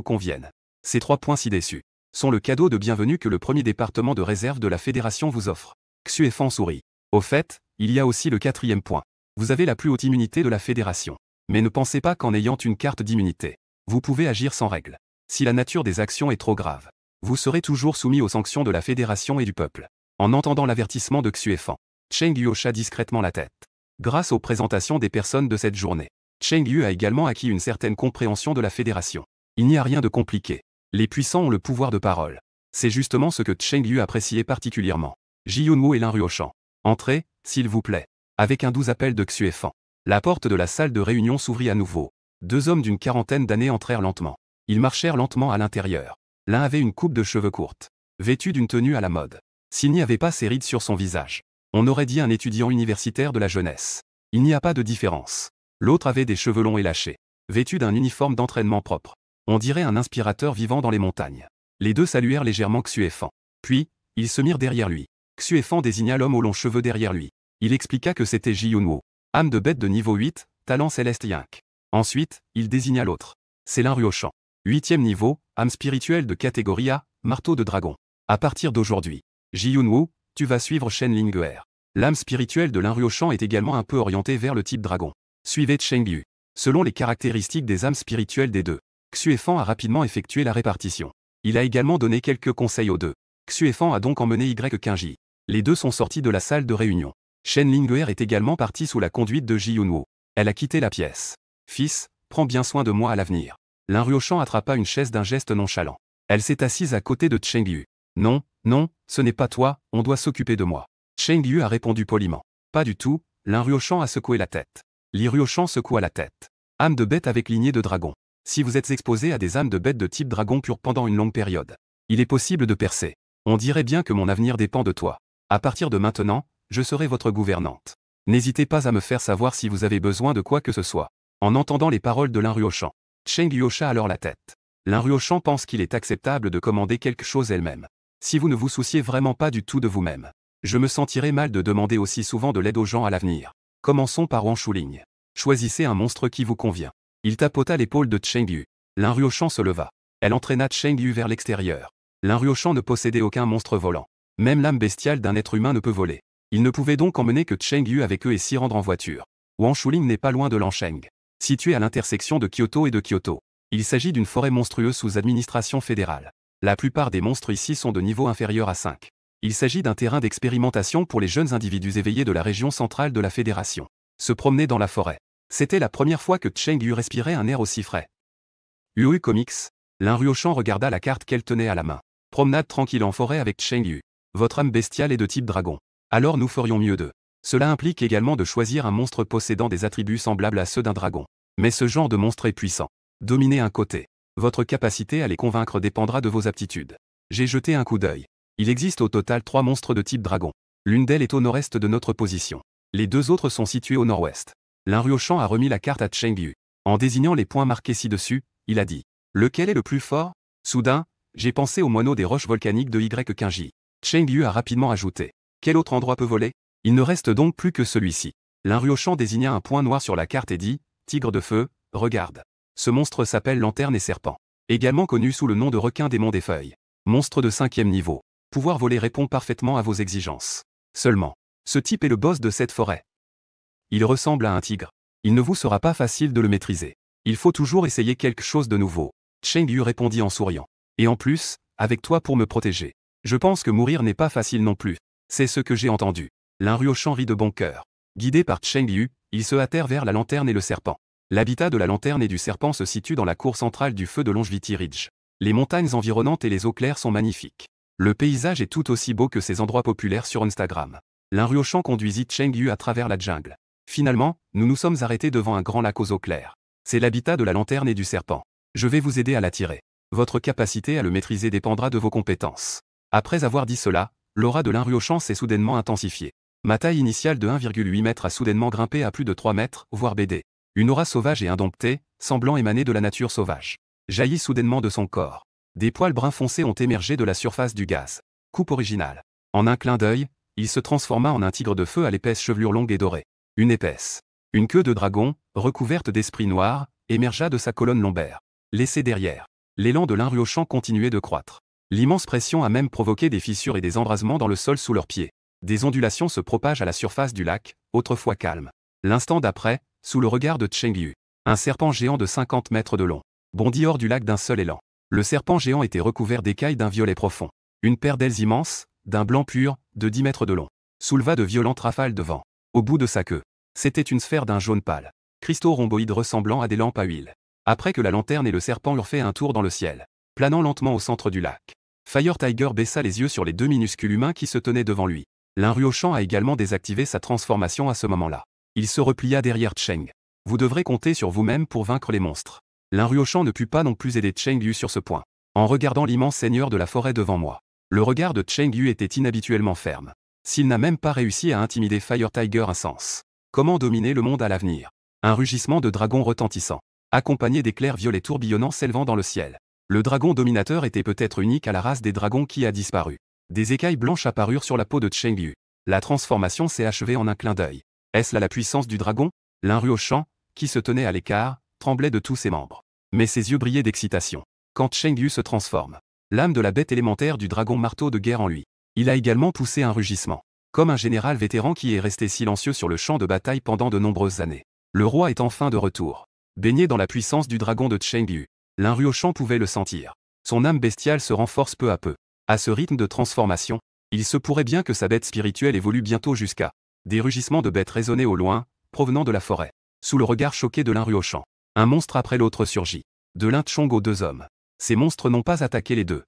conviennent. Ces 3 points ci-dessus sont le cadeau de bienvenue que le premier département de réserve de la fédération vous offre. Xue Fan sourit. Au fait, il y a aussi le 4e point. Vous avez la plus haute immunité de la fédération. Mais ne pensez pas qu'en ayant une carte d'immunité, vous pouvez agir sans règle. Si la nature des actions est trop grave, vous serez toujours soumis aux sanctions de la fédération et du peuple. En entendant l'avertissement de Xue Fan, Cheng Yu hocha discrètement la tête. Grâce aux présentations des personnes de cette journée, Cheng Yu a également acquis une certaine compréhension de la fédération. Il n'y a rien de compliqué. Les puissants ont le pouvoir de parole. C'est justement ce que Cheng Yu appréciait particulièrement. Ji Yunwu et Lin Ruoshan. Entrez, s'il vous plaît. Avec un doux appel de Xue Fan, la porte de la salle de réunion s'ouvrit à nouveau. 2 hommes d'une quarantaine d'années entrèrent lentement. Ils marchèrent lentement à l'intérieur. L'un avait une coupe de cheveux courte, vêtu d'une tenue à la mode. S'il n'y avait pas ces rides sur son visage, on aurait dit un étudiant universitaire de la jeunesse. Il n'y a pas de différence. L'autre avait des cheveux longs et lâchés, vêtu d'un uniforme d'entraînement propre. On dirait un inspirateur vivant dans les montagnes. Les deux saluèrent légèrement Xue Fan. Puis, ils se mirent derrière lui. Xue Fan désigna l'homme aux longs cheveux derrière lui. Il expliqua que c'était Ji Yunwu, âme de bête de niveau 8, talent céleste Yink. Ensuite, il désigna l'autre. C'est Lin Ruoshan. 8e niveau, âme spirituelle de catégorie A, marteau de dragon. À partir d'aujourd'hui, Ji Yunwu, tu vas suivre Shen Ling'er. L'âme spirituelle de Lin Ruoshan est également un peu orientée vers le type dragon. Suivez Cheng Yu. Selon les caractéristiques des âmes spirituelles des deux, Xuefan a rapidement effectué la répartition. Il a également donné quelques conseils aux deux. Xuefan a donc emmené Y15J. Les deux sont sortis de la salle de réunion. Shen Ling'er est également partie sous la conduite de Ji Yunwo. Elle a quitté la pièce. Fils, prends bien soin de moi à l'avenir. Lin Ruoshan attrapa une chaise d'un geste nonchalant. Elle s'est assise à côté de Cheng Yu. Non, non, ce n'est pas toi, on doit s'occuper de moi. Cheng Yu a répondu poliment. Pas du tout, Lin Ruoshan a secoué la tête. Li Ruoshan secoua la tête. Âme de bête avec lignée de dragon. Si vous êtes exposé à des âmes de bête de type dragon pur pendant une longue période, il est possible de percer. On dirait bien que mon avenir dépend de toi. À partir de maintenant, je serai votre gouvernante. N'hésitez pas à me faire savoir si vous avez besoin de quoi que ce soit. En entendant les paroles de Lin Ruoshan, Cheng Yu hocha alors la tête. Lin Ruoshan pense qu'il est acceptable de commander quelque chose elle-même. Si vous ne vous souciez vraiment pas du tout de vous-même, je me sentirai mal de demander aussi souvent de l'aide aux gens à l'avenir. Commençons par Wang Shuling. Choisissez un monstre qui vous convient. Il tapota l'épaule de Cheng Yu. Lin Ruoshan se leva. Elle entraîna Cheng Yu vers l'extérieur. Lin Ruoshan ne possédait aucun monstre volant. Même l'âme bestiale d'un être humain ne peut voler. Il ne pouvait donc emmener que Cheng Yu avec eux et s'y rendre en voiture. Wang Shuling n'est pas loin de Lansheng. Situé à l'intersection de Kyoto et de Kyoto. Il s'agit d'une forêt monstrueuse sous administration fédérale. La plupart des monstres ici sont de niveau inférieur à 5. Il s'agit d'un terrain d'expérimentation pour les jeunes individus éveillés de la région centrale de la fédération. Se promener dans la forêt. C'était la première fois que Cheng Yu respirait un air aussi frais. Uru Comics. Lin Ruoshan regarda la carte qu'elle tenait à la main. Promenade tranquille en forêt avec Cheng Yu. Votre âme bestiale est de type dragon. Alors nous ferions mieux d'eux. Cela implique également de choisir un monstre possédant des attributs semblables à ceux d'un dragon. Mais ce genre de monstre est puissant. Dominez un côté. Votre capacité à les convaincre dépendra de vos aptitudes. J'ai jeté un coup d'œil. Il existe au total 3 monstres de type dragon. L'une d'elles est au nord-est de notre position. Les 2 autres sont situés au nord-ouest. Lin Ruoshan a remis la carte à Cheng Yu. En désignant les points marqués ci-dessus, il a dit. Lequel est le plus fort? Soudain, j'ai pensé au moineau des roches volcaniques de Y15J. Cheng Yu a rapidement ajouté. Quel autre endroit peut voler? Il ne reste donc plus que celui-ci. Lin Ruoshan désigna un point noir sur la carte et dit. Tigre de feu, regarde. Ce monstre s'appelle Lanterne et Serpent. Également connu sous le nom de requin démon des feuilles. Monstre de 5e niveau. Pouvoir voler répond parfaitement à vos exigences. Seulement, ce type est le boss de cette forêt. Il ressemble à un tigre. Il ne vous sera pas facile de le maîtriser. Il faut toujours essayer quelque chose de nouveau. Cheng Yu répondit en souriant. Et en plus, avec toi pour me protéger. Je pense que mourir n'est pas facile non plus. C'est ce que j'ai entendu. Lin Ruoshan rit de bon cœur. Guidés par Cheng Yu, ils se hâtèrent vers la lanterne et le serpent. L'habitat de la lanterne et du serpent se situe dans la cour centrale du feu de Longevity Ridge. Les montagnes environnantes et les eaux claires sont magnifiques. Le paysage est tout aussi beau que ces endroits populaires sur Instagram. Lin Ruoshan conduisit Cheng Yu à travers la jungle. Finalement, nous nous sommes arrêtés devant un grand lac aux eaux claires. C'est l'habitat de la lanterne et du serpent. Je vais vous aider à l'attirer. Votre capacité à le maîtriser dépendra de vos compétences. Après avoir dit cela, l'aura de Lin Ruoshan s'est soudainement intensifiée. Ma taille initiale de 1,8 m a soudainement grimpé à plus de 3 mètres, voire BD. Une aura sauvage et indomptée, semblant émaner de la nature sauvage, jaillit soudainement de son corps. Des poils bruns foncés ont émergé de la surface du gaz. Coupe originale. En un clin d'œil, il se transforma en un tigre de feu à l'épaisse chevelure longue et dorée. Une queue de dragon, recouverte d'esprits noirs, émergea de sa colonne lombaire. Laissée derrière. L'élan de Lin Ruoshan continuait de croître. L'immense pression a même provoqué des fissures et des embrasements dans le sol sous leurs pieds. Des ondulations se propagent à la surface du lac, autrefois calme. L'instant d'après, sous le regard de Cheng Yu, un serpent géant de 50 mètres de long bondit hors du lac d'un seul élan. Le serpent géant était recouvert d'écailles d'un violet profond. Une paire d'ailes immenses, d'un blanc pur, de 10 mètres de long, souleva de violentes rafales de vent. Au bout de sa queue, c'était une sphère d'un jaune pâle. Cristaux rhomboïdes ressemblant à des lampes à huile. Après que la lanterne et le serpent eurent fait un tour dans le ciel, planant lentement au centre du lac, Fire Tiger baissa les yeux sur les 2 minuscules humains qui se tenaient devant lui. Lin Ruoshan a également désactivé sa transformation à ce moment-là. Il se replia derrière Cheng. Vous devrez compter sur vous-même pour vaincre les monstres. Lin Ruoshan ne put pas non plus aider Cheng Yu sur ce point. En regardant l'immense seigneur de la forêt devant moi, le regard de Cheng Yu était inhabituellement ferme. S'il n'a même pas réussi à intimider Fire Tiger un sens. Comment dominer le monde à l'avenir? Un rugissement de dragon retentissant, accompagné d'éclairs violets tourbillonnants s'élevant dans le ciel. Le dragon dominateur était peut-être unique à la race des dragons qui a disparu. Des écailles blanches apparurent sur la peau de Cheng Yu. La transformation s'est achevée en un clin d'œil. Est-ce là la puissance du dragon? Lin Ruoshan, qui se tenait à l'écart, tremblait de tous ses membres. Mais ses yeux brillaient d'excitation. Quand Cheng Yu se transforme, l'âme de la bête élémentaire du dragon marteau de guerre en lui. Il a également poussé un rugissement. Comme un général vétéran qui est resté silencieux sur le champ de bataille pendant de nombreuses années. Le roi est enfin de retour. Baigné dans la puissance du dragon de Cheng Yu, Lin Ruoshan pouvait le sentir. Son âme bestiale se renforce peu à peu. À ce rythme de transformation, il se pourrait bien que sa bête spirituelle évolue bientôt jusqu'à des rugissements de bêtes résonnaient au loin, provenant de la forêt. Sous le regard choqué de Lin Ruoshan, un monstre après l'autre surgit. De Lin Chong aux deux hommes. Ces monstres n'ont pas attaqué les deux.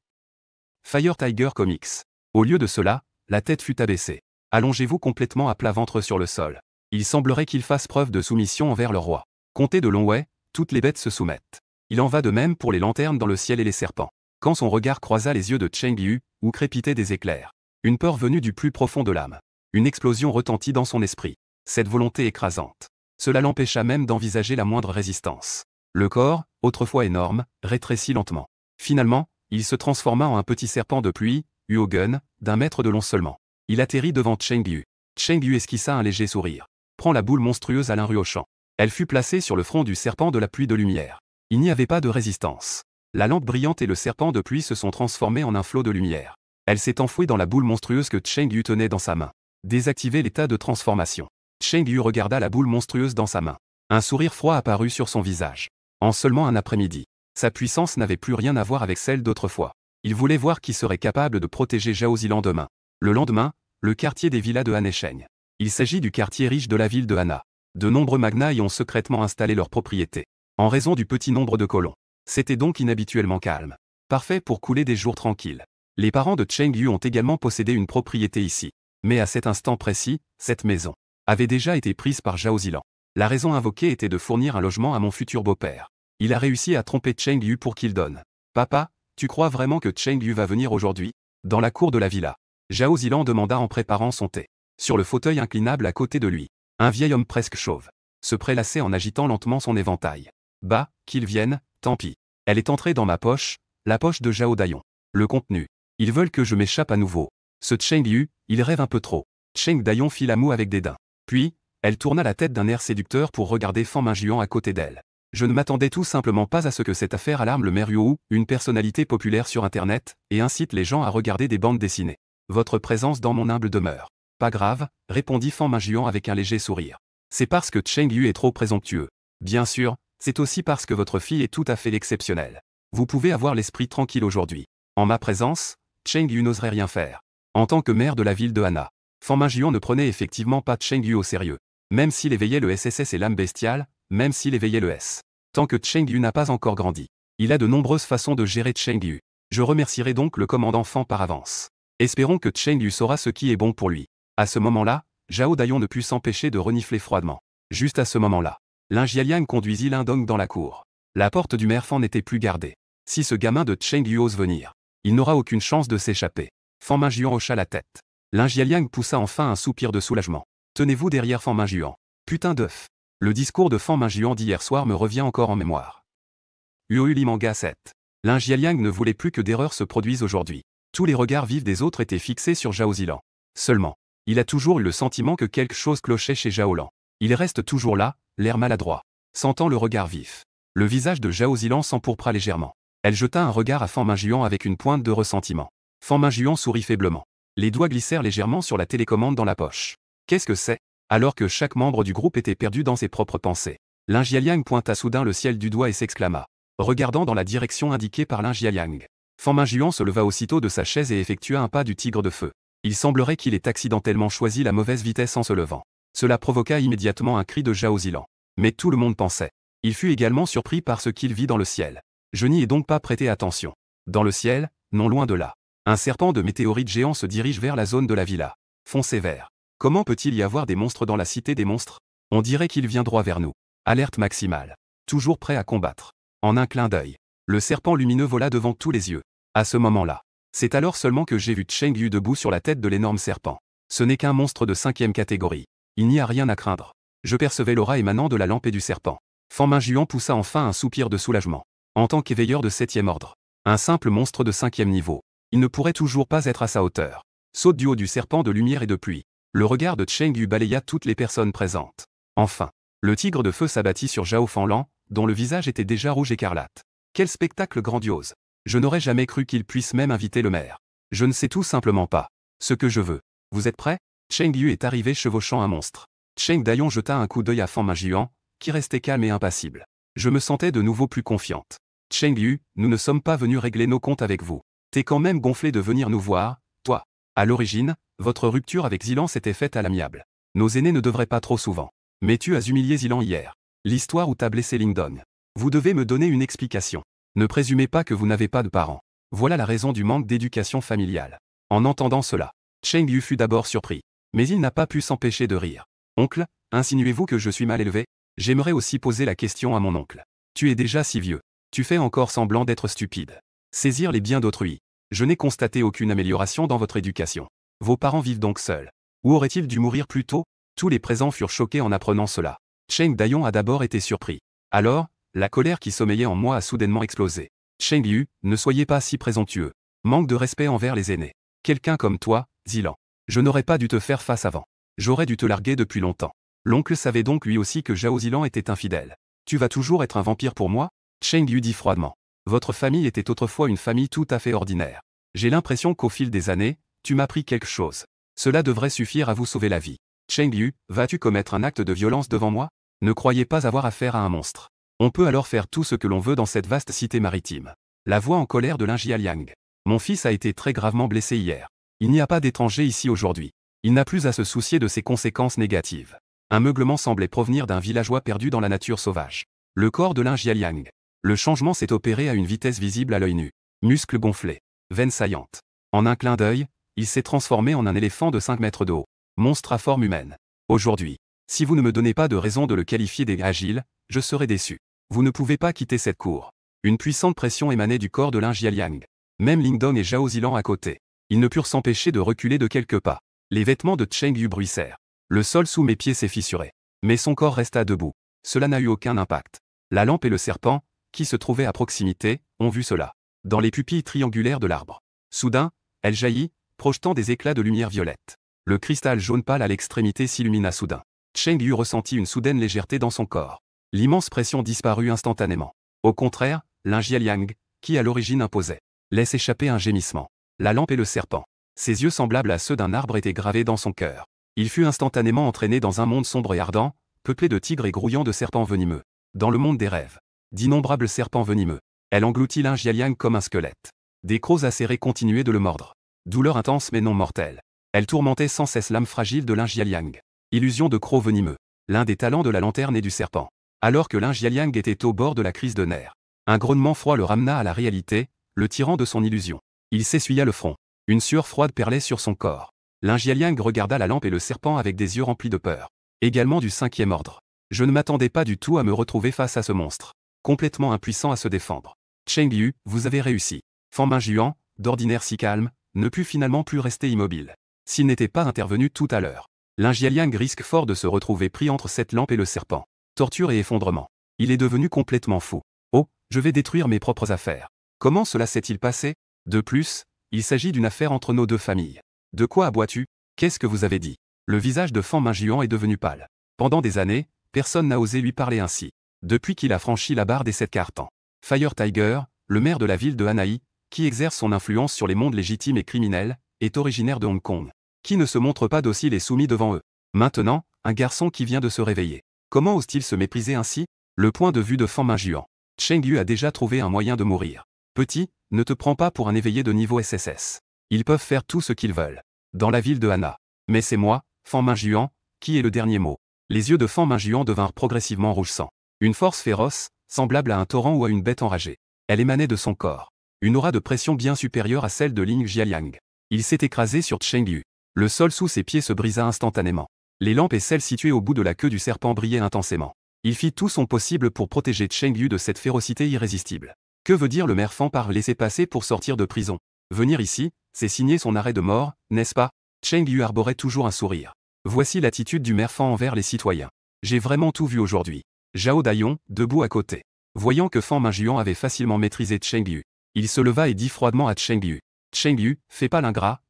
Fire Tiger Comics. Au lieu de cela, la tête fut abaissée. Allongez-vous complètement à plat ventre sur le sol. Il semblerait qu'ils fassent preuve de soumission envers le roi. Comptez de Longwei, toutes les bêtes se soumettent. Il en va de même pour les lanternes dans le ciel et les serpents. Quand son regard croisa les yeux de Cheng Yu, où crépitaient des éclairs. Une peur venue du plus profond de l'âme. Une explosion retentit dans son esprit. Cette volonté écrasante. Cela l'empêcha même d'envisager la moindre résistance. Le corps, autrefois énorme, rétrécit lentement. Finalement, il se transforma en un petit serpent de pluie, Uogun, d'1 mètre de long seulement. Il atterrit devant Cheng Yu. Cheng Yu esquissa un léger sourire. Prends la boule monstrueuse à Lin Ruoshan. Elle fut placée sur le front du serpent de la pluie de lumière. Il n'y avait pas de résistance. La lampe brillante et le serpent de pluie se sont transformés en un flot de lumière. Elle s'est enfouie dans la boule monstrueuse que Cheng Yu tenait dans sa main. Désactiver l'état de transformation. Cheng Yu regarda la boule monstrueuse dans sa main. Un sourire froid apparut sur son visage. En seulement un après-midi, sa puissance n'avait plus rien à voir avec celle d'autrefois. Il voulait voir qui serait capable de protéger Zhao Zilan demain. Le lendemain, le quartier des villas de Hanesheng. Il s'agit du quartier riche de la ville de Hana. De nombreux magnats y ont secrètement installé leurs propriétés. En raison du petit nombre de colons. C'était donc inhabituellement calme. Parfait pour couler des jours tranquilles. Les parents de Cheng Yu ont également possédé une propriété ici. Mais à cet instant précis, cette maison avait déjà été prise par Zhao Zilan. La raison invoquée était de fournir un logement à mon futur beau-père. Il a réussi à tromper Cheng Yu pour qu'il donne. Papa, tu crois vraiment que Cheng Yu va venir aujourd'hui? Dans la cour de la villa. Zhao Zilan demanda en préparant son thé. Sur le fauteuil inclinable à côté de lui, un vieil homme presque chauve se prélassait en agitant lentement son éventail. Bah, qu'il vienne, tant pis. Elle est entrée dans ma poche, la poche de Zhao Dayon. Le contenu. Ils veulent que je m'échappe à nouveau. Ce Cheng Yu, il rêve un peu trop. Cheng Dayon fit la moue avec dédain. Puis, elle tourna la tête d'un air séducteur pour regarder Fan Minjuan à côté d'elle. Je ne m'attendais tout simplement pas à ce que cette affaire alarme le maire Yu, une personnalité populaire sur Internet, et incite les gens à regarder des bandes dessinées. Votre présence dans mon humble demeure. Pas grave, répondit Fan Minjuan avec un léger sourire. C'est parce que Cheng Yu est trop présomptueux. Bien sûr, c'est aussi parce que votre fille est tout à fait exceptionnelle. Vous pouvez avoir l'esprit tranquille aujourd'hui. En ma présence, Cheng Yu n'oserait rien faire. En tant que maire de la ville de Hana, Fan Minjuan ne prenait effectivement pas Cheng Yu au sérieux. Même s'il éveillait le SSS et l'âme bestiale, même s'il éveillait le S. Tant que Cheng Yu n'a pas encore grandi. Il a de nombreuses façons de gérer Cheng Yu. Je remercierai donc le commandant Fan par avance. Espérons que Cheng Yu saura ce qui est bon pour lui. À ce moment-là, Zhao Dayon ne put s'empêcher de renifler froidement. Juste à ce moment-là, Lin Jialiang conduisit Lin Dong dans la cour. La porte du maire Fan n'était plus gardée. Si ce gamin de Cheng Yu ose venir, il n'aura aucune chance de s'échapper. Fan Minjuan hocha la tête. Lin Jialiang poussa enfin un soupir de soulagement. Tenez-vous derrière Fan Minjuan. Putain d'œuf. Le discours de Fan Minjuan d'hier soir me revient encore en mémoire. Uoli Manga 7. Lin Jialiang ne voulait plus que d'erreurs se produisent aujourd'hui. Tous les regards vifs des autres étaient fixés sur Zhao Zilan. Seulement, il a toujours eu le sentiment que quelque chose clochait chez Zhao Lan. Il reste toujours là, l'air maladroit. Sentant le regard vif. Le visage de Zhao Zilan s'empourpra légèrement. Elle jeta un regard à Fan Minjuan avec une pointe de ressentiment. Fan Minjuan sourit faiblement. Les doigts glissèrent légèrement sur la télécommande dans la poche. Qu'est-ce que c'est? Alors que chaque membre du groupe était perdu dans ses propres pensées. Lin Jialiang pointa soudain le ciel du doigt et s'exclama. Regardant dans la direction indiquée par Lin Jialiang. Fan Minjuan se leva aussitôt de sa chaise et effectua un pas du tigre de feu. Il semblerait qu'il ait accidentellement choisi la mauvaise vitesse en se levant. Cela provoqua immédiatement un cri de Zhao Zilan. Mais tout le monde pensait. Il fut également surpris par ce qu'il vit dans le ciel. Je n'y ai donc pas prêté attention. Dans le ciel, non loin de là, un serpent de météorite géant se dirige vers la zone de la villa. Foncez vert. Comment peut-il y avoir des monstres dans la cité des monstres? On dirait qu'il vient droit vers nous. Alerte maximale. Toujours prêt à combattre. En un clin d'œil, le serpent lumineux vola devant tous les yeux. À ce moment-là, c'est alors seulement que j'ai vu Cheng Yu debout sur la tête de l'énorme serpent. Ce n'est qu'un monstre de 5e catégorie. Il n'y a rien à craindre. Je percevais l'aura émanant de la lampe et du serpent. Fan Minjuan poussa enfin un soupir de soulagement. En tant qu'éveilleur de 7e ordre, un simple monstre de 5e niveau, il ne pourrait toujours pas être à sa hauteur. Saute du haut du serpent de lumière et de pluie. Le regard de Cheng Yu balaya toutes les personnes présentes. Enfin, le tigre de feu s'abattit sur Zhao Fanlan, dont le visage était déjà rouge écarlate. Quel spectacle grandiose! Je n'aurais jamais cru qu'il puisse même inviter le maire. Je ne sais tout simplement pas ce que je veux. Vous êtes prêts? Cheng Yu est arrivé chevauchant un monstre. Cheng Dayon jeta un coup d'œil à Fan Minjuan, qui restait calme et impassible. Je me sentais de nouveau plus confiante. Cheng Yu, nous ne sommes pas venus régler nos comptes avec vous. T'es quand même gonflé de venir nous voir, toi. À l'origine, votre rupture avec Zilan s'était faite à l'amiable. Nos aînés ne devraient pas trop souvent. Mais tu as humilié Zilan hier. L'histoire où t'as blessé Lingdong. Vous devez me donner une explication. Ne présumez pas que vous n'avez pas de parents. Voilà la raison du manque d'éducation familiale. En entendant cela, Cheng Yu fut d'abord surpris. Mais il n'a pas pu s'empêcher de rire. Oncle, insinuez-vous que je suis mal élevé? J'aimerais aussi poser la question à mon oncle. Tu es déjà si vieux. Tu fais encore semblant d'être stupide. Saisir les biens d'autrui. Je n'ai constaté aucune amélioration dans votre éducation. Vos parents vivent donc seuls. Ou auraient-ils dû mourir plus tôt? Tous les présents furent choqués en apprenant cela. Cheng Dayon a d'abord été surpris. Alors, la colère qui sommeillait en moi a soudainement explosé. Cheng Yu, ne soyez pas si présomptueux. Manque de respect envers les aînés. Quelqu'un comme toi, Zilan. Je n'aurais pas dû te faire face avant. J'aurais dû te larguer depuis longtemps. L'oncle savait donc lui aussi que Zhao Zilan était infidèle. Tu vas toujours être un vampire pour moi? Cheng Yu dit froidement. Votre famille était autrefois une famille tout à fait ordinaire. J'ai l'impression qu'au fil des années, tu m'as appris quelque chose. Cela devrait suffire à vous sauver la vie. Cheng Yu, vas-tu commettre un acte de violence devant moi? Ne croyez pas avoir affaire à un monstre. On peut alors faire tout ce que l'on veut dans cette vaste cité maritime. La voix en colère de Lin Jialiang. Mon fils a été très gravement blessé hier. Il n'y a pas d'étranger ici aujourd'hui. Il n'a plus à se soucier de ses conséquences négatives. Un meuglement semblait provenir d'un villageois perdu dans la nature sauvage. Le corps de Lin Jialiang. Le changement s'est opéré à une vitesse visible à l'œil nu. Muscles gonflés. Veines saillantes. En un clin d'œil, il s'est transformé en un éléphant de 5 mètres de haut. Monstre à forme humaine. Aujourd'hui, si vous ne me donnez pas de raison de le qualifier d'agile, je serai déçu. Vous ne pouvez pas quitter cette cour. Une puissante pression émanait du corps de Lin Jialiang. Même Lingdong et Zhao Zilan à côté. Ils ne purent s'empêcher de reculer de quelques pas. Les vêtements de Cheng Yu bruissèrent. Le sol sous mes pieds s'est fissuré. Mais son corps resta debout. Cela n'a eu aucun impact. La lampe et le serpent, qui se trouvaient à proximité, ont vu cela. Dans les pupilles triangulaires de l'arbre. Soudain, elle jaillit, projetant des éclats de lumière violette. Le cristal jaune pâle à l'extrémité s'illumina soudain. Cheng Yu ressentit une soudaine légèreté dans son corps. L'immense pression disparut instantanément. Au contraire, Lin Jialiang, qui à l'origine imposait, laisse échapper un gémissement. La lampe et le serpent. Ses yeux semblables à ceux d'un arbre étaient gravés dans son cœur. Il fut instantanément entraîné dans un monde sombre et ardent, peuplé de tigres et grouillant de serpents venimeux. Dans le monde des rêves. D'innombrables serpents venimeux. Elle engloutit Lin Jialiang comme un squelette. Des crocs acérés continuaient de le mordre. Douleur intense mais non mortelle. Elle tourmentait sans cesse l'âme fragile de Lin Jialiang. Illusion de crocs venimeux. L'un des talents de la lanterne et du serpent. Alors que Lin Jialiang était au bord de la crise de nerfs. Un grognement froid le ramena à la réalité, le tirant de son illusion. Il s'essuya le front. Une sueur froide perlait sur son corps. Lin Jialiang regarda la lampe et le serpent avec des yeux remplis de peur. Également du 5e ordre. Je ne m'attendais pas du tout à me retrouver face à ce monstre. Complètement impuissant à se défendre. Cheng Yu, vous avez réussi. Fan Minjuan, d'ordinaire si calme, ne put finalement plus rester immobile. S'il n'était pas intervenu tout à l'heure. Lin Jialiang risque fort de se retrouver pris entre cette lampe et le serpent. Torture et effondrement. Il est devenu complètement fou. Oh, je vais détruire mes propres affaires. Comment cela s'est-il passé? De plus, il s'agit d'une affaire entre nos deux familles. De quoi aboies-tu? Qu'est-ce que vous avez dit? Le visage de Fan Minjuan est devenu pâle. Pendant des années, personne n'a osé lui parler ainsi. Depuis qu'il a franchi la barre des 7 quarts ans. Fire Tiger, le maire de la ville de Hanaï, qui exerce son influence sur les mondes légitimes et criminels, est originaire de Hong Kong. Qui ne se montre pas docile et soumis devant eux. Maintenant, un garçon qui vient de se réveiller. Comment ose-t-il se mépriser ainsi? Le point de vue de Fan Minjuan. Cheng Yu a déjà trouvé un moyen de mourir. Petit, ne te prends pas pour un éveillé de niveau SSS. Ils peuvent faire tout ce qu'ils veulent. Dans la ville de Hana. Mais c'est moi, Fan Minjuan, qui est le dernier mot. Les yeux de Fan Minjuan devinrent progressivement rouge sang. Une force féroce, semblable à un torrent ou à une bête enragée. Elle émanait de son corps. Une aura de pression bien supérieure à celle de Lin Jialiang. Il s'est écrasé sur Cheng Yu. Le sol sous ses pieds se brisa instantanément. Les lampes et celles situées au bout de la queue du serpent brillaient intensément. Il fit tout son possible pour protéger Cheng Yu de cette férocité irrésistible. Que veut dire le maire Fan par laisser passer pour sortir de prison? Venir ici, c'est signer son arrêt de mort, n'est-ce pas? Cheng Yu arborait toujours un sourire. Voici l'attitude du maire Fan envers les citoyens. J'ai vraiment tout vu aujourd'hui. Zhao Dayon, debout à côté. Voyant que Fan Minjuan avait facilement maîtrisé Cheng Yu, il se leva et dit froidement à Cheng Yu. Cheng Yu, fais pas l'ingrat.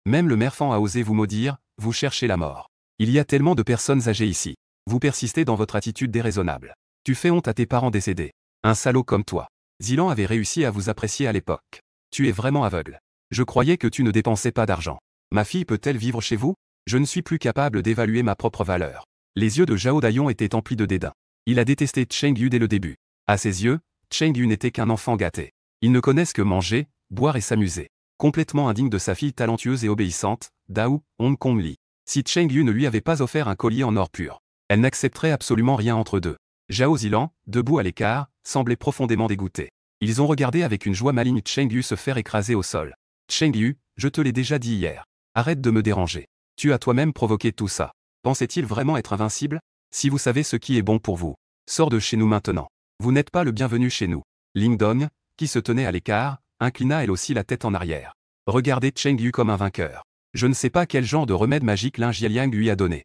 Même le maire Fan a osé vous maudire, vous cherchez la mort. Il y a tellement de personnes âgées ici. Vous persistez dans votre attitude déraisonnable. Tu fais honte à tes parents décédés. Un salaud comme toi. Zilan avait réussi à vous apprécier à l'époque. Tu es vraiment aveugle. Je croyais que tu ne dépensais pas d'argent. Ma fille peut-elle vivre chez vous? Je ne suis plus capable d'évaluer ma propre valeur. Les yeux de Zhao Dayon étaient emplis de dédain. Il a détesté Cheng Yu dès le début. À ses yeux, Cheng Yu n'était qu'un enfant gâté. Ils ne connaissent que manger, boire et s'amuser. Complètement indigne de sa fille talentueuse et obéissante, Dao Hong Kong Li. Si Cheng Yu ne lui avait pas offert un collier en or pur, elle n'accepterait absolument rien entre deux. Zhao Zilan, debout à l'écart, semblait profondément dégoûté. Ils ont regardé avec une joie maligne Cheng Yu se faire écraser au sol. Cheng Yu, je te l'ai déjà dit hier. Arrête de me déranger. Tu as toi-même provoqué tout ça. Pensait-il vraiment être invincible? Si vous savez ce qui est bon pour vous, sors de chez nous maintenant. Vous n'êtes pas le bienvenu chez nous. Ling Dong, qui se tenait à l'écart, inclina elle aussi la tête en arrière. Regardez Cheng Yu comme un vainqueur. Je ne sais pas quel genre de remède magique Lin Jialiang lui a donné.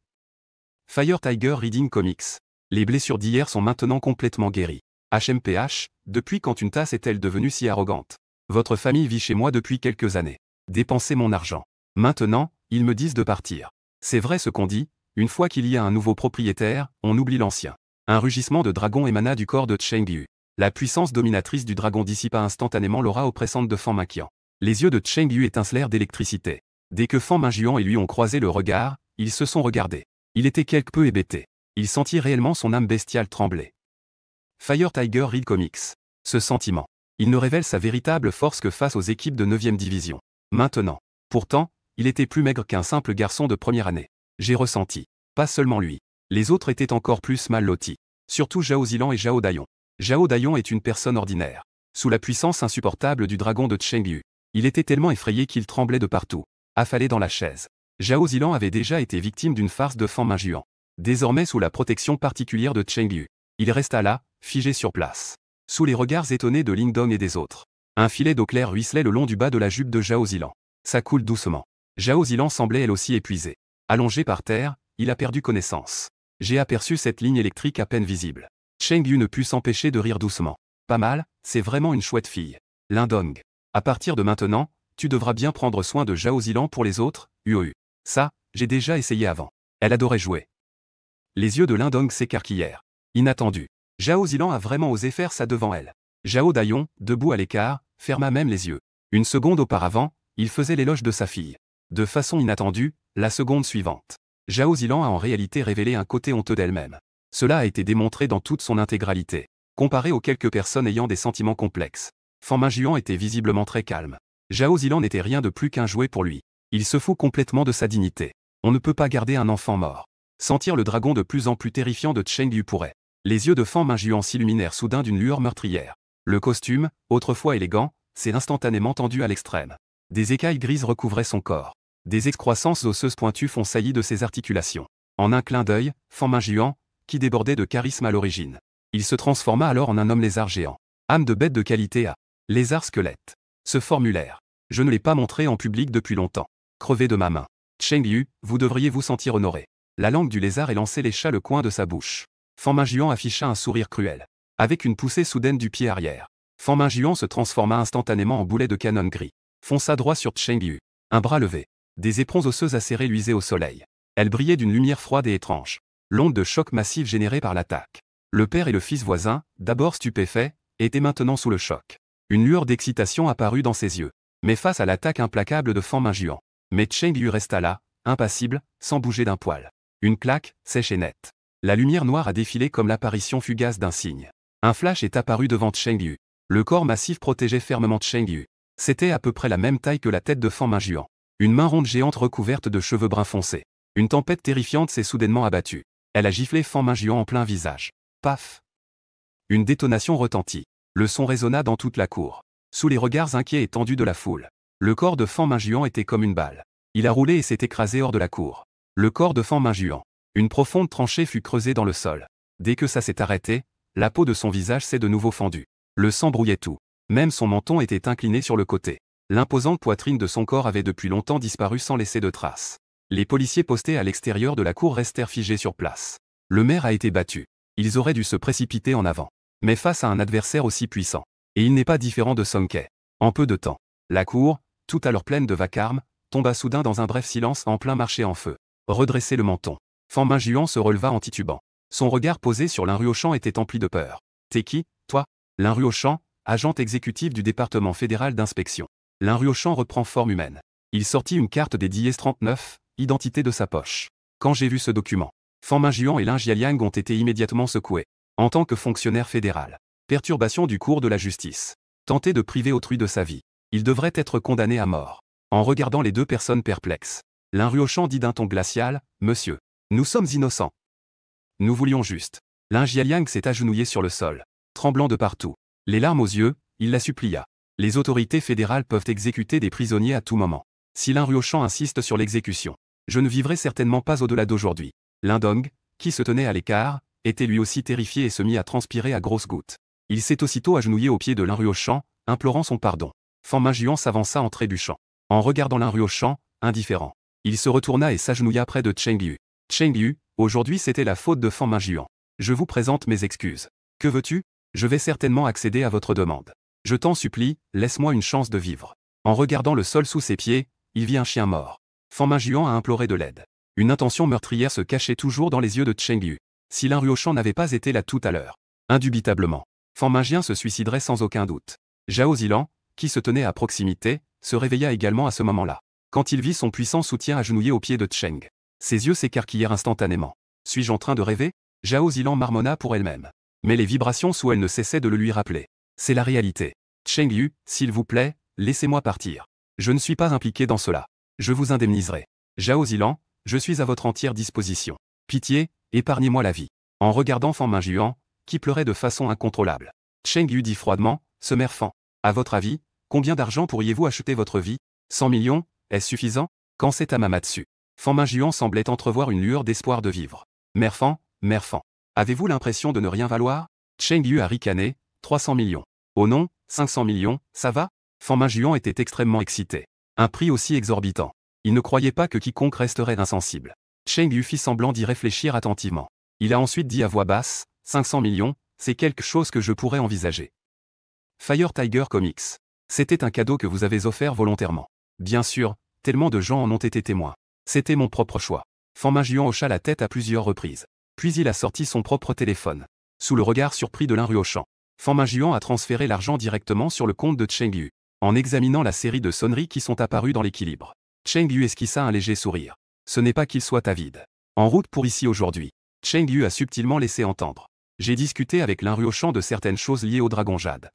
Fire Tiger Reading Comics. Les blessures d'hier sont maintenant complètement guéries. HMPH, depuis quand une tasse est-elle devenue si arrogante? Votre famille vit chez moi depuis quelques années. Dépensez mon argent. Maintenant, ils me disent de partir. C'est vrai ce qu'on dit, une fois qu'il y a un nouveau propriétaire, on oublie l'ancien. Un rugissement de dragon émana du corps de Cheng Yu. La puissance dominatrice du dragon dissipa instantanément l'aura oppressante de Fan Minqian. Les yeux de Cheng Yu étincelèrent d'électricité. Dès que Fan Minjuan et lui ont croisé le regard, ils se sont regardés. Il était quelque peu hébété. Il sentit réellement son âme bestiale trembler. Fire Tiger Read Comics. Ce sentiment. Il ne révèle sa véritable force que face aux équipes de 9e division. Maintenant. Pourtant, il était plus maigre qu'un simple garçon de première année. J'ai ressenti. Pas seulement lui. Les autres étaient encore plus mal lotis. Surtout Zhao Zilan et Zhao Dayong. Zhao Dayong est une personne ordinaire. Sous la puissance insupportable du dragon de Cheng Yu, il était tellement effrayé qu'il tremblait de partout. Affalé dans la chaise. Zhao Zilan avait déjà été victime d'une farce de Fan Minjuan. Désormais sous la protection particulière de Cheng Yu, il resta là, figé sur place. Sous les regards étonnés de Ling Dong et des autres. Un filet d'eau claire ruisselait le long du bas de la jupe de Zhao Zilan. Ça coule doucement. Zhao Zilan semblait elle aussi épuisée. Allongé par terre, il a perdu connaissance. J'ai aperçu cette ligne électrique à peine visible. Cheng Yu ne put s'empêcher de rire doucement. Pas mal, c'est vraiment une chouette fille. Ling Dong. À partir de maintenant, tu devras bien prendre soin de Zhao Zilan pour les autres, Ça, j'ai déjà essayé avant. Elle adorait jouer. Les yeux de Ling Dong s'écarquillèrent. Inattendu. Zhao Zilan a vraiment osé faire ça devant elle. Zhao Dayong, debout à l'écart, ferma même les yeux. Une seconde auparavant, il faisait l'éloge de sa fille. De façon inattendue, la seconde suivante. Zhao Zilan a en réalité révélé un côté honteux d'elle-même. Cela a été démontré dans toute son intégralité. Comparé aux quelques personnes ayant des sentiments complexes. Fan Minjuan était visiblement très calme. Zhao Zilan n'était rien de plus qu'un jouet pour lui. Il se fout complètement de sa dignité. On ne peut pas garder un enfant mort. Sentir le dragon de plus en plus terrifiant de Cheng Yu pourrait. Les yeux de Fan Minjuan s'illuminèrent soudain d'une lueur meurtrière. Le costume, autrefois élégant, s'est instantanément tendu à l'extrême. Des écailles grises recouvraient son corps. Des excroissances osseuses pointues font saillie de ses articulations. En un clin d'œil, Fan Minjuan, qui débordait de charisme à l'origine. Il se transforma alors en un homme lézard géant. Âme de bête de qualité à lézard squelette. Ce formulaire. Je ne l'ai pas montré en public depuis longtemps. Crevé de ma main. Cheng Yu, vous devriez vous sentir honoré. La langue du lézard élançait lécha le coin de sa bouche. Fan Minjuan afficha un sourire cruel. Avec une poussée soudaine du pied arrière. Fan Minjuan se transforma instantanément en boulet de canon gris. Fonça droit sur Cheng Yu. Un bras levé. Des éperons osseux acérés luisaient au soleil. Elle brillait d'une lumière froide et étrange. L'onde de choc massif générée par l'attaque. Le père et le fils voisin, d'abord stupéfaits, étaient maintenant sous le choc. Une lueur d'excitation apparut dans ses yeux. Mais face à l'attaque implacable de Fan Minjuan. Mais Cheng Yu resta là, impassible, sans bouger d'un poil. Une claque, sèche et nette. La lumière noire a défilé comme l'apparition fugace d'un cygne. Un flash est apparu devant Cheng Yu. Le corps massif protégeait fermement Cheng Yu. C'était à peu près la même taille que la tête de Fan Minjuan. Une main ronde géante recouverte de cheveux bruns foncés. Une tempête terrifiante s'est soudainement abattue. Elle a giflé Fan Minjuan en plein visage. Paf! Une détonation retentit. Le son résonna dans toute la cour. Sous les regards inquiets et tendus de la foule. Le corps de Fan Minjuan était comme une balle. Il a roulé et s'est écrasé hors de la cour. Le corps de Fan Minjuan. Une profonde tranchée fut creusée dans le sol. Dès que ça s'est arrêté, la peau de son visage s'est de nouveau fendue. Le sang brouillait tout. Même son menton était incliné sur le côté. L'imposante poitrine de son corps avait depuis longtemps disparu sans laisser de traces. Les policiers postés à l'extérieur de la cour restèrent figés sur place. Le maire a été battu. Ils auraient dû se précipiter en avant. Mais face à un adversaire aussi puissant. Et il n'est pas différent de Song Kei. En peu de temps, la cour, tout alors pleine de vacarme, tomba soudain dans un bref silence en plein marché en feu. Redresser le menton. Fan Minjuan se releva en titubant. Son regard posé sur Lin Ruochan était empli de peur. T'es qui, toi? Lin Ruochan, agente exécutive du département fédéral d'inspection. Lin Ruochan reprend forme humaine. Il sortit une carte des Diez 39, identité de sa poche. Quand j'ai vu ce document, Fan Minjuan et Lin Jialiang ont été immédiatement secoués. En tant que fonctionnaire fédéral, Perturbation du cours de la justice. Tenter de priver autrui de sa vie. Il devrait être condamné à mort. En regardant les deux personnes perplexes, l'un Ruo-chan dit d'un ton glacial, « Monsieur, nous sommes innocents. Nous voulions juste. » L'un Jialiang s'est agenouillé sur le sol, tremblant de partout. Les larmes aux yeux, il la supplia. Les autorités fédérales peuvent exécuter des prisonniers à tout moment. Si l'un Ruo-chan insiste sur l'exécution, je ne vivrai certainement pas au-delà d'aujourd'hui. L'un Dong, qui se tenait à l'écart, était lui aussi terrifié et se mit à transpirer à grosses gouttes. Il s'est aussitôt agenouillé aux pieds de l'un Ruo-chan, implorant son pardon. Fan Minjuan s'avança en trébuchant. En regardant l'un Ruo-chan, indifférent, il se retourna et s'agenouilla près de Cheng Liu. Cheng Liu, aujourd'hui c'était la faute de Fan Minjuan. Je vous présente mes excuses. Que veux-tu? Je vais certainement accéder à votre demande. Je t'en supplie, laisse-moi une chance de vivre. En regardant le sol sous ses pieds, il vit un chien mort. Fan Minjuan a imploré de l'aide. Une intention meurtrière se cachait toujours dans les yeux de Cheng Liu. Si l'un Ruo-chan n'avait pas été là tout à l'heure, indubitablement, Fan Minjuan se suiciderait sans aucun doute. Zhao Zilan, qui se tenait à proximité, se réveilla également à ce moment-là. Quand il vit son puissant soutien agenouillé aux pieds de Cheng, ses yeux s'écarquillèrent instantanément. Suis-je en train de rêver? Zhao Zilan marmonna pour elle-même. Mais les vibrations sous elle ne cessaient de le lui rappeler. C'est la réalité. Cheng Liu, s'il vous plaît, laissez-moi partir. Je ne suis pas impliqué dans cela. Je vous indemniserai. Zhao Zilan, je suis à votre entière disposition. Pitié, épargnez-moi la vie. En regardant Fan Minjuan, qui pleurait de façon incontrôlable, Cheng Liu dit froidement, ce mère Fan, à votre avis, combien d'argent pourriez-vous acheter votre vie? 100 millions, est-ce suffisant? Quand c'est à Mamatsu. Fan Minjuan semblait entrevoir une lueur d'espoir de vivre. Mère Fan, avez-vous l'impression de ne rien valoir? Cheng Liu a ricané, 300 millions. Oh non, 500 millions, ça va? Fan Minjuan était extrêmement excité. Un prix aussi exorbitant. Il ne croyait pas que quiconque resterait insensible. Cheng Liu fit semblant d'y réfléchir attentivement. Il a ensuite dit à voix basse, 500 millions, c'est quelque chose que je pourrais envisager. Fire Tiger Comics. C'était un cadeau que vous avez offert volontairement. Bien sûr, tellement de gens en ont été témoins. C'était mon propre choix. Fan Minjuan hocha la tête à plusieurs reprises. Puis il a sorti son propre téléphone. Sous le regard surpris de l'un Ruo-chan, Fan Minjuan a transféré l'argent directement sur le compte de Cheng Liu. En examinant la série de sonneries qui sont apparues dans l'équilibre, Cheng Liu esquissa un léger sourire. Ce n'est pas qu'il soit avide. En route pour ici aujourd'hui, Cheng Liu a subtilement laissé entendre. J'ai discuté avec l'un Ruo-chan de certaines choses liées au dragon jade.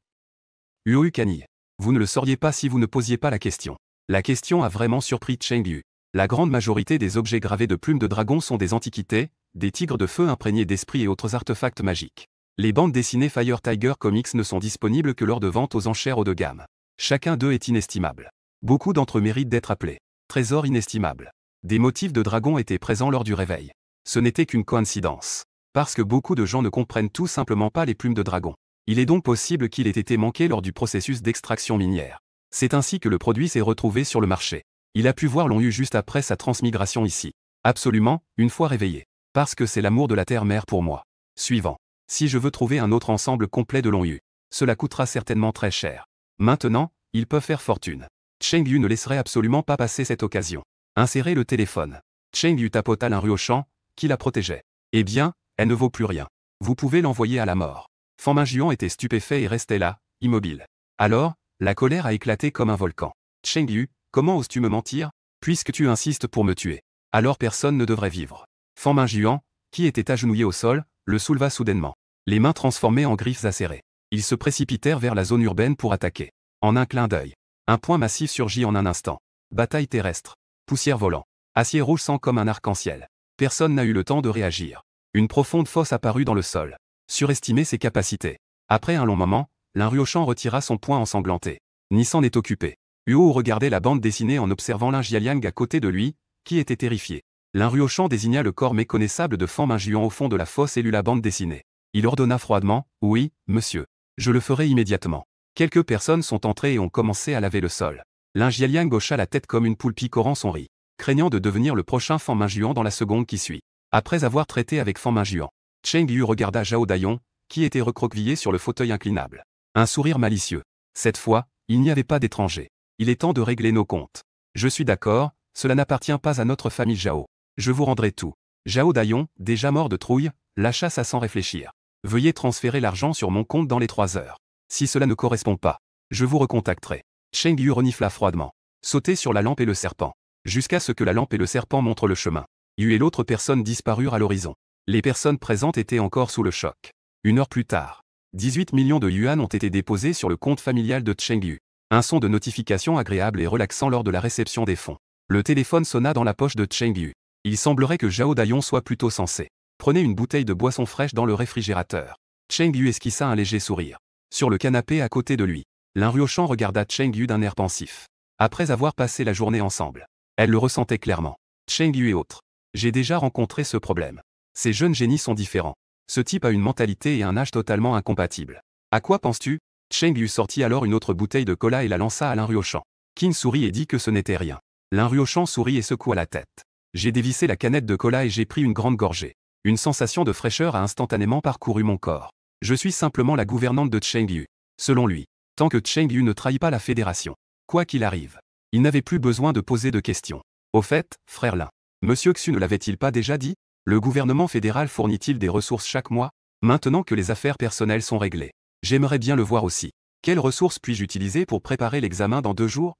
Uohu Kani. Vous ne le sauriez pas si vous ne posiez pas la question. La question a vraiment surpris Cheng Liu. La grande majorité des objets gravés de plumes de dragon sont des antiquités, des tigres de feu imprégnés d'esprit et autres artefacts magiques. Les bandes dessinées Fire Tiger Comics ne sont disponibles que lors de ventes aux enchères haut de gamme. Chacun d'eux est inestimable. Beaucoup d'entre eux méritent d'être appelés trésors inestimables. Des motifs de dragon étaient présents lors du réveil. Ce n'était qu'une coïncidence. Parce que beaucoup de gens ne comprennent tout simplement pas les plumes de dragon. Il est donc possible qu'il ait été manqué lors du processus d'extraction minière. C'est ainsi que le produit s'est retrouvé sur le marché. Il a pu voir Long Yu juste après sa transmigration ici. Absolument, une fois réveillé. Parce que c'est l'amour de la terre-mère pour moi. Suivant. Si je veux trouver un autre ensemble complet de Long Yu, cela coûtera certainement très cher. Maintenant, ils peuvent faire fortune. Cheng Liu ne laisserait absolument pas passer cette occasion. Insérez le téléphone. Cheng Liu tapota l'un Ruo-chan, qui la protégeait. Eh bien, elle ne vaut plus rien. Vous pouvez l'envoyer à la mort. Fan Minjuan était stupéfait et restait là, immobile. Alors, la colère a éclaté comme un volcan. Cheng Liu, comment oses-tu me mentir? Puisque tu insistes pour me tuer. Alors personne ne devrait vivre. Fan Minjuan, qui était agenouillé au sol, le souleva soudainement. Les mains transformées en griffes acérées. Ils se précipitèrent vers la zone urbaine pour attaquer. En un clin d'œil. Un point massif surgit en un instant. Bataille terrestre. Poussière volant. Acier rouge sang comme un arc-en-ciel. Personne n'a eu le temps de réagir. Une profonde fosse apparut dans le sol. Surestimer ses capacités. Après un long moment, l'un Ruo-chan retira son poing ensanglanté. Ni s'en est occupé. Uo regardait la bande dessinée en observant l'un Jialiang à côté de lui, qui était terrifié. L'un Ruo-chan désigna le corps méconnaissable de Fan Minjuan au fond de la fosse et lut la bande dessinée. Il ordonna froidement, « Oui, monsieur. Je le ferai immédiatement. » Quelques personnes sont entrées et ont commencé à laver le sol. L'un Jialiang hocha la tête comme une poule picorant son riz, craignant de devenir le prochain Fan Minjuan dans la seconde qui suit. Après avoir traité avec Fan Minjuan, Cheng Liu regarda Zhao Dayon, qui était recroquevillé sur le fauteuil inclinable. Un sourire malicieux. Cette fois, il n'y avait pas d'étranger. Il est temps de régler nos comptes. Je suis d'accord, cela n'appartient pas à notre famille Zhao. Je vous rendrai tout. Zhao Dayon, déjà mort de trouille, lâcha ça sans réfléchir. Veuillez transférer l'argent sur mon compte dans les 3 heures. Si cela ne correspond pas, je vous recontacterai. Cheng Liu renifla froidement. Sautez sur la lampe et le serpent. Jusqu'à ce que la lampe et le serpent montrent le chemin. Yu et l'autre personne disparurent à l'horizon. Les personnes présentes étaient encore sous le choc. 1 heure plus tard. 18 millions de yuan ont été déposés sur le compte familial de Chengyu. Un son de notification agréable et relaxant lors de la réception des fonds. Le téléphone sonna dans la poche de Chengyu. Il semblerait que Zhao Dayon soit plutôt sensé. Prenez une bouteille de boisson fraîche dans le réfrigérateur. Chengyu esquissa un léger sourire. Sur le canapé à côté de lui, Lin Ruoshan regarda Chengyu d'un air pensif. Après avoir passé la journée ensemble, elle le ressentait clairement. Chengyu et autres. J'ai déjà rencontré ce problème. Ces jeunes génies sont différents. Ce type a une mentalité et un âge totalement incompatibles. À quoi penses-tu? Chengyu sortit alors une autre bouteille de cola et la lança à Lin Ruoshan. Qin sourit et dit que ce n'était rien. Lin Ruoshan sourit et secoua la tête. J'ai dévissé la canette de cola et j'ai pris une grande gorgée. Une sensation de fraîcheur a instantanément parcouru mon corps. Je suis simplement la gouvernante de Chengyu. Selon lui, tant que Chengyu ne trahit pas la fédération, quoi qu'il arrive, il n'avait plus besoin de poser de questions. Au fait, frère Lin, Monsieur Xu ne l'avait-il pas déjà dit? Le gouvernement fédéral fournit-il des ressources chaque mois? Maintenant que les affaires personnelles sont réglées, j'aimerais bien le voir aussi. Quelles ressources puis-je utiliser pour préparer l'examen dans 2 jours?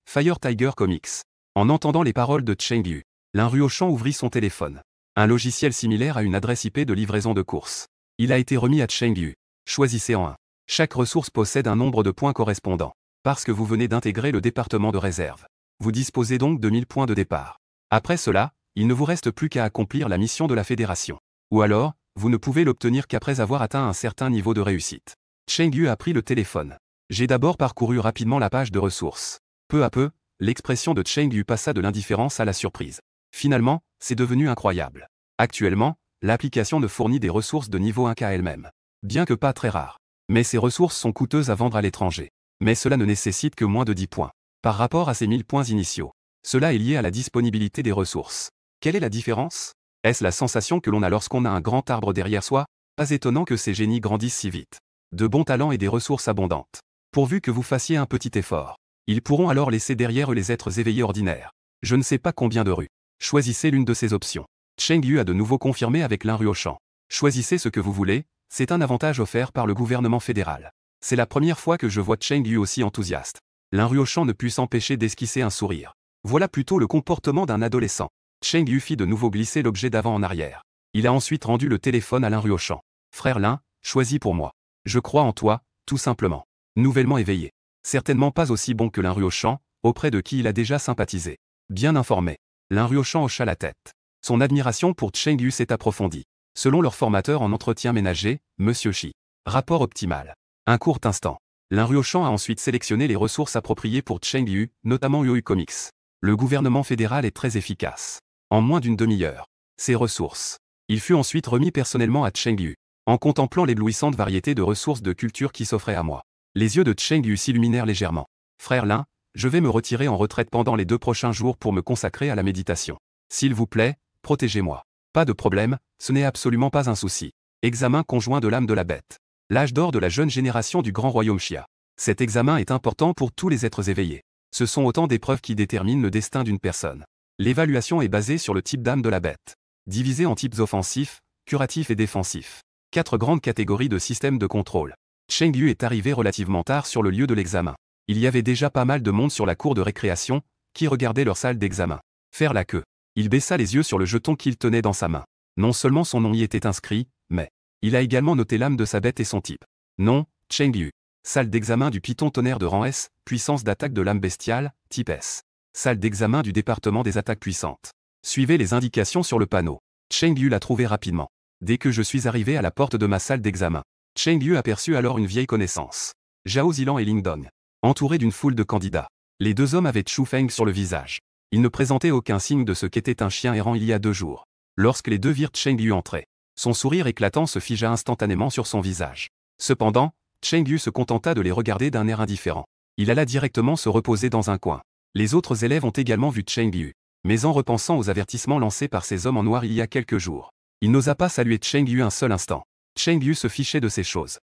Fire Tiger Comics. En entendant les paroles de Chengyu, Lin Ruoshan ouvrit son téléphone. Un logiciel similaire à une adresse IP de livraison de courses. Il a été remis à Chengyu. Choisissez en un. Chaque ressource possède un nombre de points correspondant. Parce que vous venez d'intégrer le département de réserve. Vous disposez donc de 1000 points de départ. Après cela, il ne vous reste plus qu'à accomplir la mission de la fédération. Ou alors, vous ne pouvez l'obtenir qu'après avoir atteint un certain niveau de réussite. Chengyu a pris le téléphone. J'ai d'abord parcouru rapidement la page de ressources. Peu à peu, l'expression de Chengyu passa de l'indifférence à la surprise. Finalement, c'est devenu incroyable. Actuellement, l'application ne fournit des ressources de niveau 1 qu'à elle-même. Bien que pas très rares. Mais ces ressources sont coûteuses à vendre à l'étranger. Mais cela ne nécessite que moins de 10 points. Par rapport à ces 1000 points initiaux. Cela est lié à la disponibilité des ressources. Quelle est la différence? Est-ce la sensation que l'on a lorsqu'on a un grand arbre derrière soi? Pas étonnant que ces génies grandissent si vite. De bons talents et des ressources abondantes. Pourvu que vous fassiez un petit effort. Ils pourront alors laisser derrière eux les êtres éveillés ordinaires. Je ne sais pas combien de rues. Choisissez l'une de ces options. Chengyu a de nouveau confirmé avec Lin Ruoshan. Choisissez ce que vous voulez, c'est un avantage offert par le gouvernement fédéral. C'est la première fois que je vois Chengyu aussi enthousiaste. Lin Ruoshan ne put s'empêcher d'esquisser un sourire. Voilà plutôt le comportement d'un adolescent. Chengyu fit de nouveau glisser l'objet d'avant en arrière. Il a ensuite rendu le téléphone à Lin Ruoshan. Frère Lin, choisis pour moi. Je crois en toi, tout simplement. Nouvellement éveillé. Certainement pas aussi bon que Lin Ruoshan, auprès de qui il a déjà sympathisé. Bien informé. Lin Ruoshan hocha la tête. Son admiration pour Chengyu s'est approfondie. Selon leur formateur en entretien ménager, Monsieur Shi. Rapport optimal. Un court instant. Lin Ruoshan a ensuite sélectionné les ressources appropriées pour Chengyu, notamment Yoyu Comics. Le gouvernement fédéral est très efficace. En moins d'une demi-heure. Ces ressources. Il fut ensuite remis personnellement à Chengyu. En contemplant l'éblouissante variété de ressources de culture qui s'offraient à moi. Les yeux de Chengyu s'illuminèrent légèrement. Frère Lin, je vais me retirer en retraite pendant les 2 prochains jours pour me consacrer à la méditation. S'il vous plaît, protégez-moi. Pas de problème, ce n'est absolument pas un souci. Examen conjoint de l'âme de la bête. L'âge d'or de la jeune génération du grand royaume Xia. Cet examen est important pour tous les êtres éveillés. Ce sont autant d'épreuves qui déterminent le destin d'une personne. L'évaluation est basée sur le type d'âme de la bête. Divisée en types offensifs, curatifs et défensifs. 4 grandes catégories de systèmes de contrôle. Chengyu est arrivé relativement tard sur le lieu de l'examen. Il y avait déjà pas mal de monde sur la cour de récréation, qui regardait leur salle d'examen. Faire la queue. Il baissa les yeux sur le jeton qu'il tenait dans sa main. Non seulement son nom y était inscrit, mais il a également noté l'âme de sa bête et son type. Nom, Chengyu. Salle d'examen du Python tonnerre de rang S, puissance d'attaque de l'âme bestiale, type S. Salle d'examen du département des attaques puissantes. Suivez les indications sur le panneau. Chengyu l'a trouvé rapidement. Dès que je suis arrivé à la porte de ma salle d'examen, Chengyu aperçut alors une vieille connaissance. Zhao Zilan et Ling Dong. Entourés d'une foule de candidats. Les 2 hommes avaient Chu Feng sur le visage. Ils ne présentaient aucun signe de ce qu'était un chien errant il y a 2 jours. Lorsque les 2 virent Chengyu entrer, son sourire éclatant se figea instantanément sur son visage. Cependant, Chengyu se contenta de les regarder d'un air indifférent. Il alla directement se reposer dans un coin. Les autres élèves ont également vu Chengyu. Mais en repensant aux avertissements lancés par ces hommes en noir il y a quelques jours, il n'osa pas saluer Chengyu un seul instant. Chengyu se fichait de ces choses.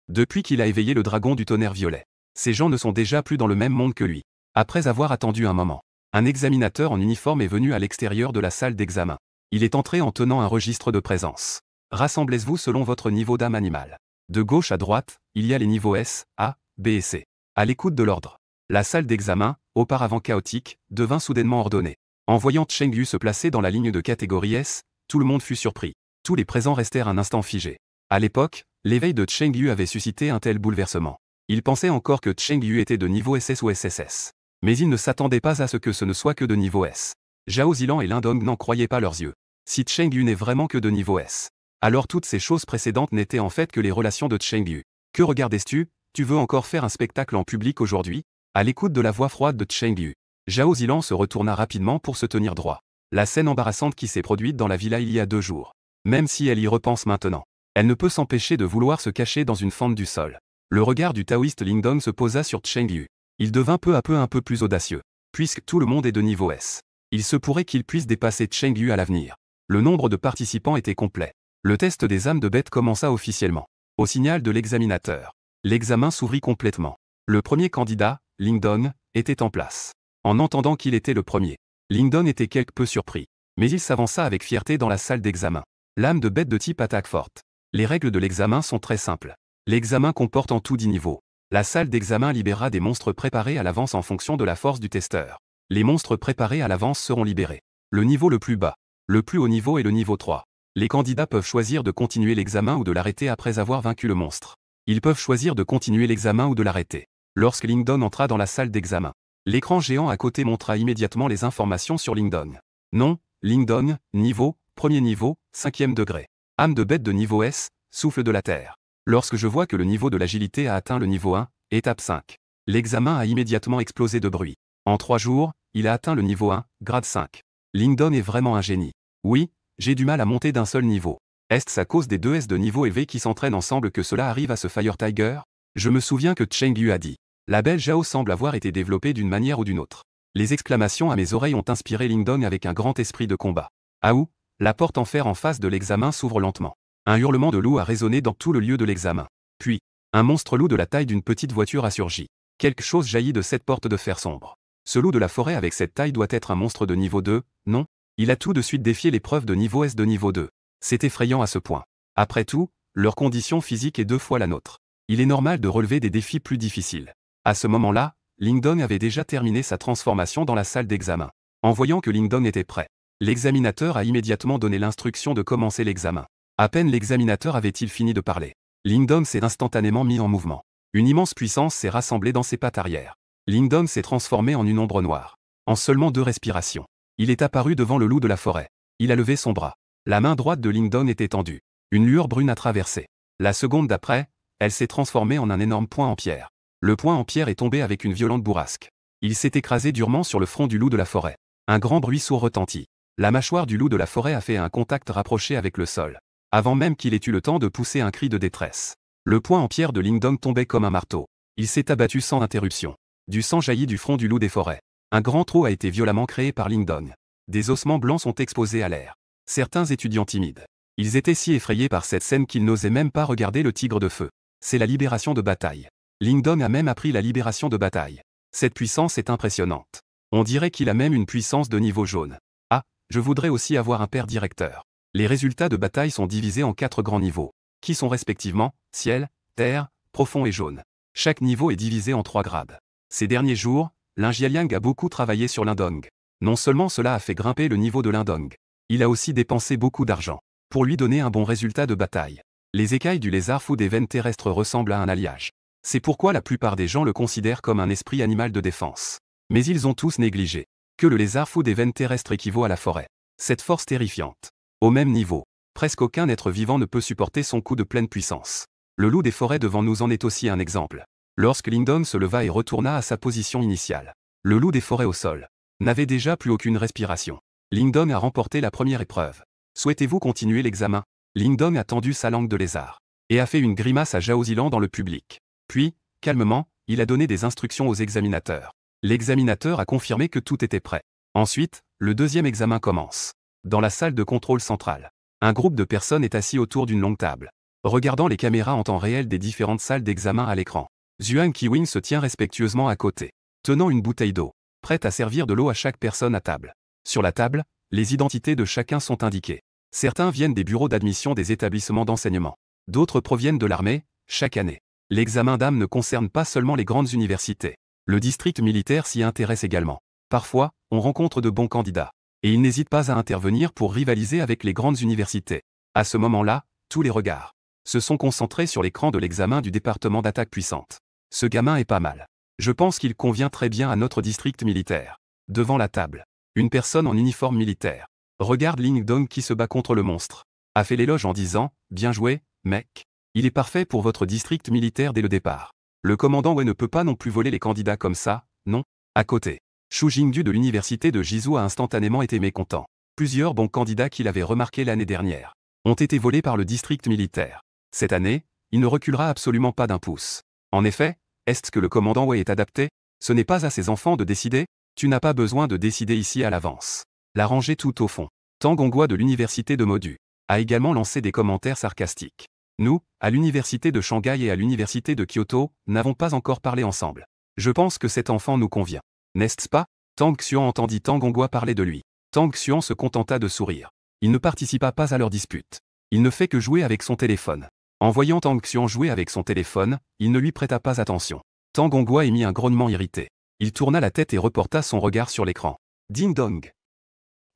Depuis qu'il a éveillé le dragon du tonnerre violet, ces gens ne sont déjà plus dans le même monde que lui. Après avoir attendu un moment, un examinateur en uniforme est venu à l'extérieur de la salle d'examen. Il est entré en tenant un registre de présence. Rassemblez-vous selon votre niveau d'âme animale. De gauche à droite, il y a les niveaux S, A, B et C. À l'écoute de l'ordre. La salle d'examen, auparavant chaotique, devint soudainement ordonnée. En voyant Chengyu se placer dans la ligne de catégorie S, tout le monde fut surpris. Tous les présents restèrent un instant figés. À l'époque, L'éveil de Cheng Yu avait suscité un tel bouleversement. Il pensait encore que Cheng Yu était de niveau SS ou SSS. Mais il ne s'attendait pas à ce que ce ne soit que de niveau S. Zhao Zilan et Lindong n'en croyaient pas leurs yeux. Si Cheng Yu n'est vraiment que de niveau S, alors toutes ces choses précédentes n'étaient en fait que les relations de Cheng Yu. Que regardais-tu? Tu veux encore faire un spectacle en public aujourd'hui? À l'écoute de la voix froide de Cheng Yu, Zhao Zilan se retourna rapidement pour se tenir droit. La scène embarrassante qui s'est produite dans la villa il y a 2 jours. Même si elle y repense maintenant, elle ne peut s'empêcher de vouloir se cacher dans une fente du sol. Le regard du taoïste Lingdong se posa sur Cheng Yu. Il devint peu à peu un peu plus audacieux. Puisque tout le monde est de niveau S, il se pourrait qu'il puisse dépasser Cheng Yu à l'avenir. Le nombre de participants était complet. Le test des âmes de bête commença officiellement. Au signal de l'examinateur, l'examen s'ouvrit complètement. Le premier candidat, Lingdong, était en place. En entendant qu'il était le premier, Lingdong était quelque peu surpris. Mais il s'avança avec fierté dans la salle d'examen. L'âme de bête de type attaque forte. Les règles de l'examen sont très simples. L'examen comporte en tout 10 niveaux. La salle d'examen libérera des monstres préparés à l'avance en fonction de la force du testeur. Les monstres préparés à l'avance seront libérés. Le niveau le plus bas. Le plus haut niveau est le niveau 3. Les candidats peuvent choisir de continuer l'examen ou de l'arrêter après avoir vaincu le monstre. Ils peuvent choisir de continuer l'examen ou de l'arrêter. Lorsque Lingdong entra dans la salle d'examen, l'écran géant à côté montra immédiatement les informations sur Lingdong. Nom, Lingdong, niveau, premier niveau, 5e degré. Âme de bête de niveau S, souffle de la terre. Lorsque je vois que le niveau de l'agilité a atteint le niveau 1, étape 5. L'examen a immédiatement explosé de bruit. En 3 jours, il a atteint le niveau 1, grade 5. Lingdong est vraiment un génie. Oui, j'ai du mal à monter d'un seul niveau. Est-ce à cause des 2 S de niveau élevé qui s'entraînent ensemble que cela arrive à ce Fire Tiger? Je me souviens que Cheng Yu a dit. La belle Zhao semble avoir été développée d'une manière ou d'une autre. Les exclamations à mes oreilles ont inspiré Lingdong avec un grand esprit de combat. Ah ouh, la porte en fer en face de l'examen s'ouvre lentement. Un hurlement de loup a résonné dans tout le lieu de l'examen. Puis, un monstre loup de la taille d'une petite voiture a surgi. Quelque chose jaillit de cette porte de fer sombre. Ce loup de la forêt avec cette taille doit être un monstre de niveau 2, non? Il a tout de suite défié l'épreuve de niveau S de niveau 2. C'est effrayant à ce point. Après tout, leur condition physique est 2 fois la nôtre. Il est normal de relever des défis plus difficiles. À ce moment-là, Lingdong avait déjà terminé sa transformation dans la salle d'examen. En voyant que Lingdong était prêt, l'examinateur a immédiatement donné l'instruction de commencer l'examen. À peine l'examinateur avait-il fini de parler, Lingdong s'est instantanément mis en mouvement. Une immense puissance s'est rassemblée dans ses pattes arrière. Lingdong s'est transformé en une ombre noire. En seulement 2 respirations, il est apparu devant le loup de la forêt. Il a levé son bras. La main droite de Lingdong était tendue. Une lueur brune a traversé. La seconde d'après, elle s'est transformée en un énorme poing en pierre. Le poing en pierre est tombé avec une violente bourrasque. Il s'est écrasé durement sur le front du loup de la forêt. Un grand bruit sourd retentit. La mâchoire du loup de la forêt a fait un contact rapproché avec le sol, avant même qu'il ait eu le temps de pousser un cri de détresse. Le poing en pierre de Lingdong tombait comme un marteau. Il s'est abattu sans interruption. Du sang jaillit du front du loup des forêts. Un grand trou a été violemment créé par Lingdong. Des ossements blancs sont exposés à l'air. Certains étudiants timides. Ils étaient si effrayés par cette scène qu'ils n'osaient même pas regarder le tigre de feu. C'est la libération de bataille. Lingdong a même appris la libération de bataille. Cette puissance est impressionnante. On dirait qu'il a même une puissance de niveau jaune. Ah, je voudrais aussi avoir un père directeur. Les résultats de bataille sont divisés en 4 grands niveaux, qui sont respectivement ciel, terre, profond et jaune. Chaque niveau est divisé en 3 grades. Ces derniers jours, Lin Jialiang a beaucoup travaillé sur Lindong. Non seulement cela a fait grimper le niveau de Lindong, il a aussi dépensé beaucoup d'argent pour lui donner un bon résultat de bataille. Les écailles du lézard fou des veines terrestres ressemblent à un alliage. C'est pourquoi la plupart des gens le considèrent comme un esprit animal de défense. Mais ils ont tous négligé que le lézard fou des veines terrestres équivaut à la forêt. Cette force terrifiante. Au même niveau, presque aucun être vivant ne peut supporter son coup de pleine puissance. Le loup des forêts devant nous en est aussi un exemple. Lorsque Lingdong se leva et retourna à sa position initiale, le loup des forêts au sol n'avait déjà plus aucune respiration. Lingdong a remporté la première épreuve. Souhaitez-vous continuer l'examen? Lingdong a tendu sa langue de lézard et a fait une grimace à Zhao Zilan dans le public. Puis, calmement, il a donné des instructions aux examinateurs. L'examinateur a confirmé que tout était prêt. Ensuite, le deuxième examen commence. Dans la salle de contrôle centrale, un groupe de personnes est assis autour d'une longue table, regardant les caméras en temps réel des différentes salles d'examen à l'écran. Zhuang Qiwing se tient respectueusement à côté, tenant une bouteille d'eau, prête à servir de l'eau à chaque personne à table. Sur la table, les identités de chacun sont indiquées. Certains viennent des bureaux d'admission des établissements d'enseignement. D'autres proviennent de l'armée, chaque année. L'examen d'âme ne concerne pas seulement les grandes universités. Le district militaire s'y intéresse également. Parfois, on rencontre de bons candidats, et ils n'hésitent pas à intervenir pour rivaliser avec les grandes universités. À ce moment-là, tous les regards se sont concentrés sur l'écran de l'examen du département d'attaque puissante. Ce gamin est pas mal. Je pense qu'il convient très bien à notre district militaire. Devant la table, une personne en uniforme militaire regarde Ling Dong qui se bat contre le monstre. A fait l'éloge en disant « Bien joué, mec. Il est parfait pour votre district militaire dès le départ. » Le commandant Wei ne peut pas non plus voler les candidats comme ça, non. À côté, Xu Jingdu de l'université de Jizhou a instantanément été mécontent. Plusieurs bons candidats qu'il avait remarqués l'année dernière ont été volés par le district militaire. Cette année, il ne reculera absolument pas d'un pouce. En effet, est-ce que le commandant Wei est adapté? Ce n'est pas à ses enfants de décider. Tu n'as pas besoin de décider ici à l'avance. La rangée tout au fond. Tang Gongwa de l'université de Modu a également lancé des commentaires sarcastiques. Nous, à l'université de Shanghai et à l'université de Kyoto, n'avons pas encore parlé ensemble. Je pense que cet enfant nous convient. N'est-ce pas? Tang Xuan entendit Tang Gongwa parler de lui. Tang Xuan se contenta de sourire. Il ne participa pas à leur dispute. Il ne fait que jouer avec son téléphone. En voyant Tang Xuan jouer avec son téléphone, il ne lui prêta pas attention. Tang Gongwa émit un grognement irrité. Il tourna la tête et reporta son regard sur l'écran. Ding dong.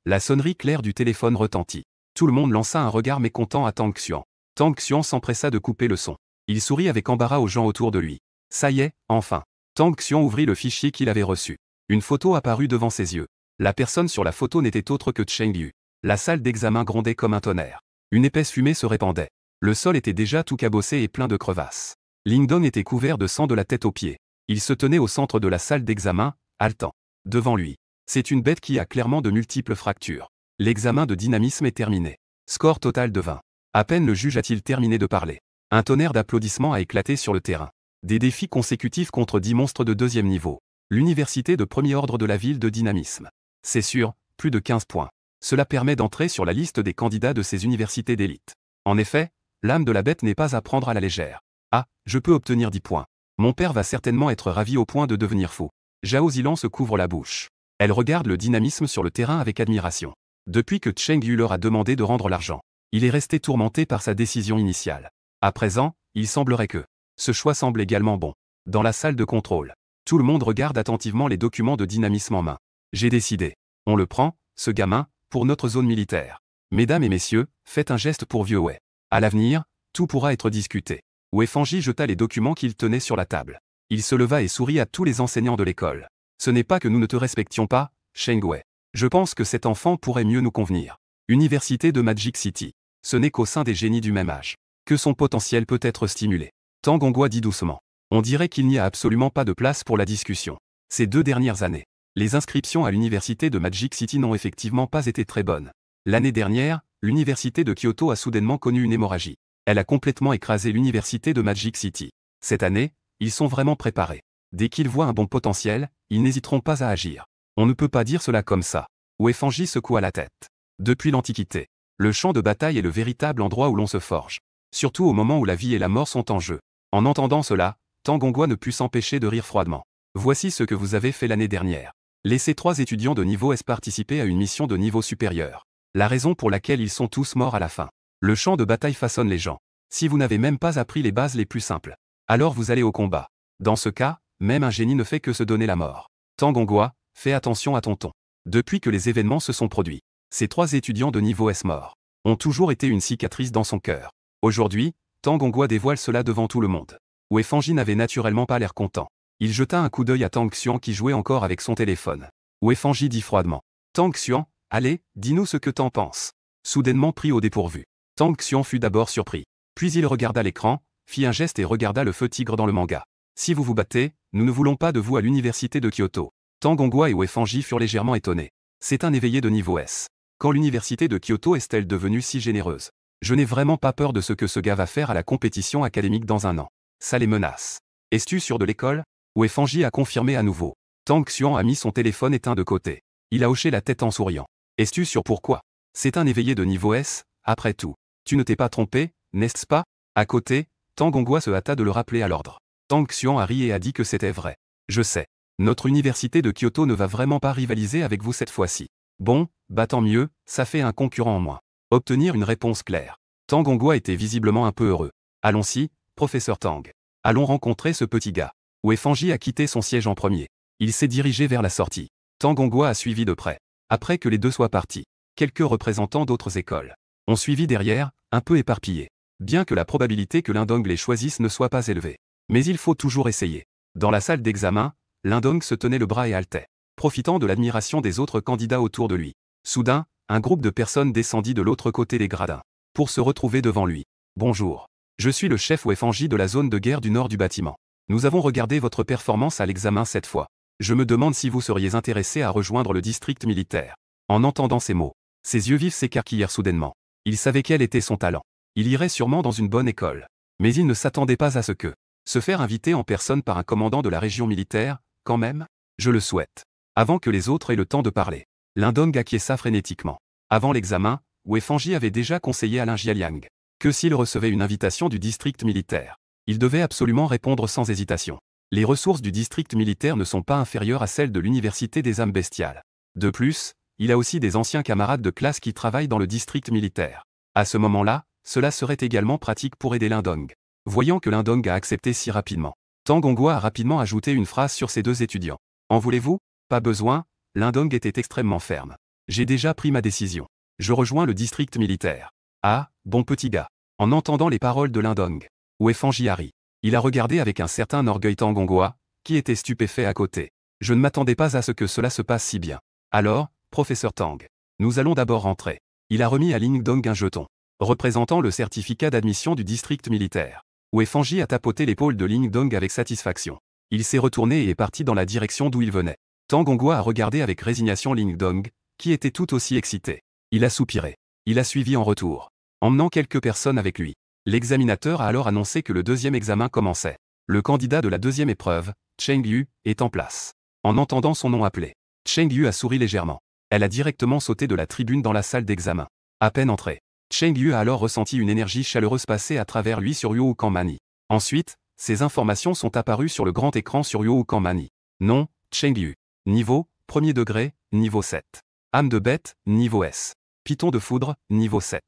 La sonnerie claire du téléphone retentit. Tout le monde lança un regard mécontent à Tang Xuan. Tang Xuan s'empressa de couper le son. Il sourit avec embarras aux gens autour de lui. Ça y est, enfin. Tang Xuan ouvrit le fichier qu'il avait reçu. Une photo apparut devant ses yeux. La personne sur la photo n'était autre que Cheng Yu. La salle d'examen grondait comme un tonnerre. Une épaisse fumée se répandait. Le sol était déjà tout cabossé et plein de crevasses. Ling Dong était couvert de sang de la tête aux pieds. Il se tenait au centre de la salle d'examen, haletant. Devant lui, c'est une bête qui a clairement de multiples fractures. L'examen de dynamisme est terminé. Score total de 20. À peine le juge a-t-il terminé de parler. Un tonnerre d'applaudissements a éclaté sur le terrain. Des défis consécutifs contre 10 monstres de deuxième niveau. L'université de premier ordre de la ville de dynamisme. C'est sûr, plus de 15 points. Cela permet d'entrer sur la liste des candidats de ces universités d'élite. En effet, l'âme de la bête n'est pas à prendre à la légère. Ah, je peux obtenir 10 points. Mon père va certainement être ravi au point de devenir fou. Zhao Zilan se couvre la bouche. Elle regarde le dynamisme sur le terrain avec admiration. Depuis que Cheng Yu leur a demandé de rendre l'argent, il est resté tourmenté par sa décision initiale. À présent, il semblerait que ce choix semble également bon. Dans la salle de contrôle, tout le monde regarde attentivement les documents de dynamisme en main. J'ai décidé. On le prend, ce gamin, pour notre zone militaire. Mesdames et messieurs, faites un geste pour vieux Wei. À l'avenir, tout pourra être discuté. Wei Fangji jeta les documents qu'il tenait sur la table. Il se leva et sourit à tous les enseignants de l'école. Ce n'est pas que nous ne te respections pas, Cheng Wei. Je pense que cet enfant pourrait mieux nous convenir. Université de Magic City. Ce n'est qu'au sein des génies du même âge que son potentiel peut être stimulé. Tang Gongwa dit doucement. On dirait qu'il n'y a absolument pas de place pour la discussion. Ces 2 dernières années, les inscriptions à l'université de Magic City n'ont effectivement pas été très bonnes. L'année dernière, l'université de Kyoto a soudainement connu une hémorragie. Elle a complètement écrasé l'université de Magic City. Cette année, ils sont vraiment préparés. Dès qu'ils voient un bon potentiel, ils n'hésiteront pas à agir. On ne peut pas dire cela comme ça. Wei Fangji secoua la tête. Depuis l'Antiquité, le champ de bataille est le véritable endroit où l'on se forge. Surtout au moment où la vie et la mort sont en jeu. En entendant cela, Tang Gongwa ne put s'empêcher de rire froidement. Voici ce que vous avez fait l'année dernière. Laissez 3 étudiants de niveau S participer à une mission de niveau supérieur. La raison pour laquelle ils sont tous morts à la fin. Le champ de bataille façonne les gens. Si vous n'avez même pas appris les bases les plus simples, alors vous allez au combat. Dans ce cas, même un génie ne fait que se donner la mort. Tang Gongwa, fais attention à ton ton. Depuis que les événements se sont produits, ces 3 étudiants de niveau S morts ont toujours été une cicatrice dans son cœur. Aujourd'hui, Tang Gongwa dévoile cela devant tout le monde. Wei Fangji n'avait naturellement pas l'air content. Il jeta un coup d'œil à Tang Xuan qui jouait encore avec son téléphone. Wei Fangji dit froidement. Tang Xuan, allez, dis-nous ce que t'en penses. Soudainement pris au dépourvu. Tang Xuan fut d'abord surpris. Puis il regarda l'écran, fit un geste et regarda le feu tigre dans le manga. Si vous vous battez, nous ne voulons pas de vous à l'université de Kyoto. Tang Gongwa et Wei Fangji furent légèrement étonnés. C'est un éveillé de niveau S. Quand l'université de Kyoto est-elle devenue si généreuse? Je n'ai vraiment pas peur de ce que ce gars va faire à la compétition académique dans un an. Ça les menace. Es-tu sûr de l'école? Wei Fangji a confirmé à nouveau. Tang Xuan a mis son téléphone éteint de côté. Il a hoché la tête en souriant. Es-tu sûr pourquoi? C'est un éveillé de niveau S, après tout. Tu ne t'es pas trompé, n'est-ce pas? À côté, Tang Gongwa se hâta de le rappeler à l'ordre. Tang Xuan a ri et a dit que c'était vrai. Je sais. Notre université de Kyoto ne va vraiment pas rivaliser avec vous cette fois-ci. Bon, bah tant mieux, ça fait un concurrent en moins. Obtenir une réponse claire. Tang Gongwa était visiblement un peu heureux. Allons-y, professeur Tang. Allons rencontrer ce petit gars. Wei Fangji a quitté son siège en premier. Il s'est dirigé vers la sortie. Tang Gongwa a suivi de près. Après que les deux soient partis, quelques représentants d'autres écoles ont suivi derrière, un peu éparpillés. bien que la probabilité que Lindong les choisisse ne soit pas élevée. Mais il faut toujours essayer. Dans la salle d'examen, Lindong se tenait le bras et haletait, profitant de l'admiration des autres candidats autour de lui. Soudain, un groupe de personnes descendit de l'autre côté des gradins, pour se retrouver devant lui. « Bonjour. Je suis le chef Wefanji de la zone de guerre du nord du bâtiment. Nous avons regardé votre performance à l'examen cette fois. Je me demande si vous seriez intéressé à rejoindre le district militaire. » En entendant ces mots, ses yeux vifs s'écarquillèrent soudainement. Il savait quel était son talent. Il irait sûrement dans une bonne école. Mais il ne s'attendait pas à ce que se faire inviter en personne par un commandant de la région militaire, quand même, je le souhaite. Avant que les autres aient le temps de parler, Lindong acquiesça frénétiquement. Avant l'examen, Wefanji avait déjà conseillé à Lin Jialiang que s'il recevait une invitation du district militaire, il devait absolument répondre sans hésitation. Les ressources du district militaire ne sont pas inférieures à celles de l'université des âmes bestiales. De plus, il a aussi des anciens camarades de classe qui travaillent dans le district militaire. À ce moment-là, cela serait également pratique pour aider Lindong. Voyant que Lindong a accepté si rapidement, Tang Hongua a rapidement ajouté une phrase sur ses deux étudiants. « En voulez-vous ? Pas besoin ?» Lindong était extrêmement ferme. « J'ai déjà pris ma décision. Je rejoins le district militaire. »« Ah, bon petit gars. » En entendant les paroles de Lindong, Wefanji a ri. Il a regardé avec un certain orgueil Tang Hongua, qui était stupéfait à côté. « Je ne m'attendais pas à ce que cela se passe si bien. Alors, professeur Tang, nous allons d'abord rentrer. » Il a remis à Lindong un jeton représentant le certificat d'admission du district militaire. Wefanji a tapoté l'épaule de Lindong avec satisfaction. Il s'est retourné et est parti dans la direction d'où il venait. Tang Hongua a regardé avec résignation Lindong, qui était tout aussi excité. Il a soupiré. Il a suivi en retour, emmenant quelques personnes avec lui. L'examinateur a alors annoncé que le deuxième examen commençait. Le candidat de la deuxième épreuve, Cheng Yu, est en place. En entendant son nom appelé, Cheng Yu a souri légèrement. Elle a directement sauté de la tribune dans la salle d'examen. À peine entrée, Cheng Yu a alors ressenti une énergie chaleureuse passer à travers lui sur Youhukan Mani. Ensuite, ces informations sont apparues sur le grand écran sur Youhukan Mani. Nom, Cheng Yu. Niveau, premier degré, niveau 7. Âme de bête, niveau S. Python de foudre, niveau 7.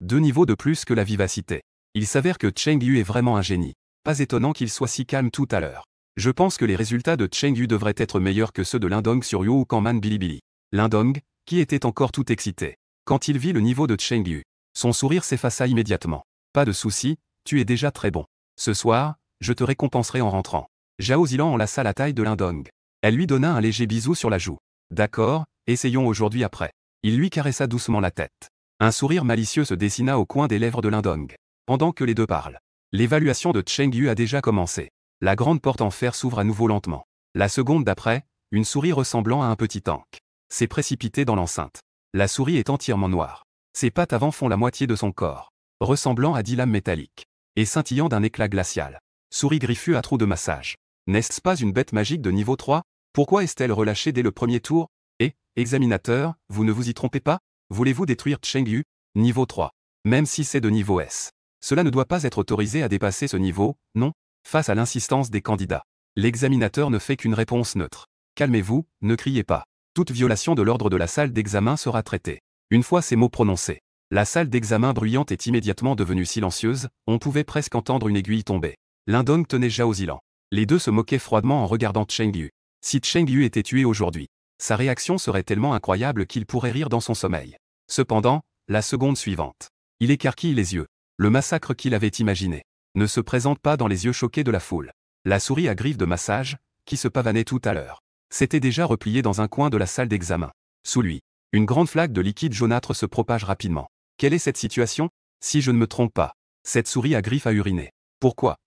2 niveaux de plus que la vivacité. Il s'avère que Cheng Yu est vraiment un génie. Pas étonnant qu'il soit si calme tout à l'heure. Je pense que les résultats de Cheng Yu devraient être meilleurs que ceux de Lindong sur Youhukan Man Bilibili. Lindong, qui était encore tout excité quand il vit le niveau de Cheng Yu, son sourire s'effaça immédiatement. Pas de souci, tu es déjà très bon. Ce soir, je te récompenserai en rentrant. Zhao Zilan enlaça la taille de Lindong. Elle lui donna un léger bisou sur la joue. D'accord, essayons aujourd'hui après. Il lui caressa doucement la tête. Un sourire malicieux se dessina au coin des lèvres de Lindong. Pendant que les deux parlent, l'évaluation de Cheng Yu a déjà commencé. La grande porte en fer s'ouvre à nouveau lentement. La seconde d'après, une souris ressemblant à un petit tank s'est précipitée dans l'enceinte. La souris est entièrement noire. Ses pattes avant font la moitié de son corps, ressemblant à 10 lames métalliques, et scintillant d'un éclat glacial. Souris griffue à trous de massage. N'est-ce pas une bête magique de niveau 3 ? Pourquoi est-elle relâchée dès le premier tour ? Et, examinateur, vous ne vous y trompez pas ? Voulez-vous détruire Cheng Yu ? Niveau 3. Même si c'est de niveau S. Cela ne doit pas être autorisé à dépasser ce niveau, non ? Face à l'insistance des candidats, l'examinateur ne fait qu'une réponse neutre. Calmez-vous, ne criez pas. Toute violation de l'ordre de la salle d'examen sera traitée. Une fois ces mots prononcés, la salle d'examen bruyante est immédiatement devenue silencieuse, on pouvait presque entendre une aiguille tomber. Lindong tenait Zhao Zilan. Les deux se moquaient froidement en regardant Cheng Yu. Si Cheng Yu était tué aujourd'hui, sa réaction serait tellement incroyable qu'il pourrait rire dans son sommeil. Cependant, la seconde suivante, il écarquille les yeux. Le massacre qu'il avait imaginé ne se présente pas dans les yeux choqués de la foule. La souris à griffes de massage, qui se pavanait tout à l'heure, s'était déjà repliée dans un coin de la salle d'examen. Sous lui, une grande flaque de liquide jaunâtre se propage rapidement. Quelle est cette situation ? Si je ne me trompe pas, cette souris à griffes a uriné. Pourquoi ?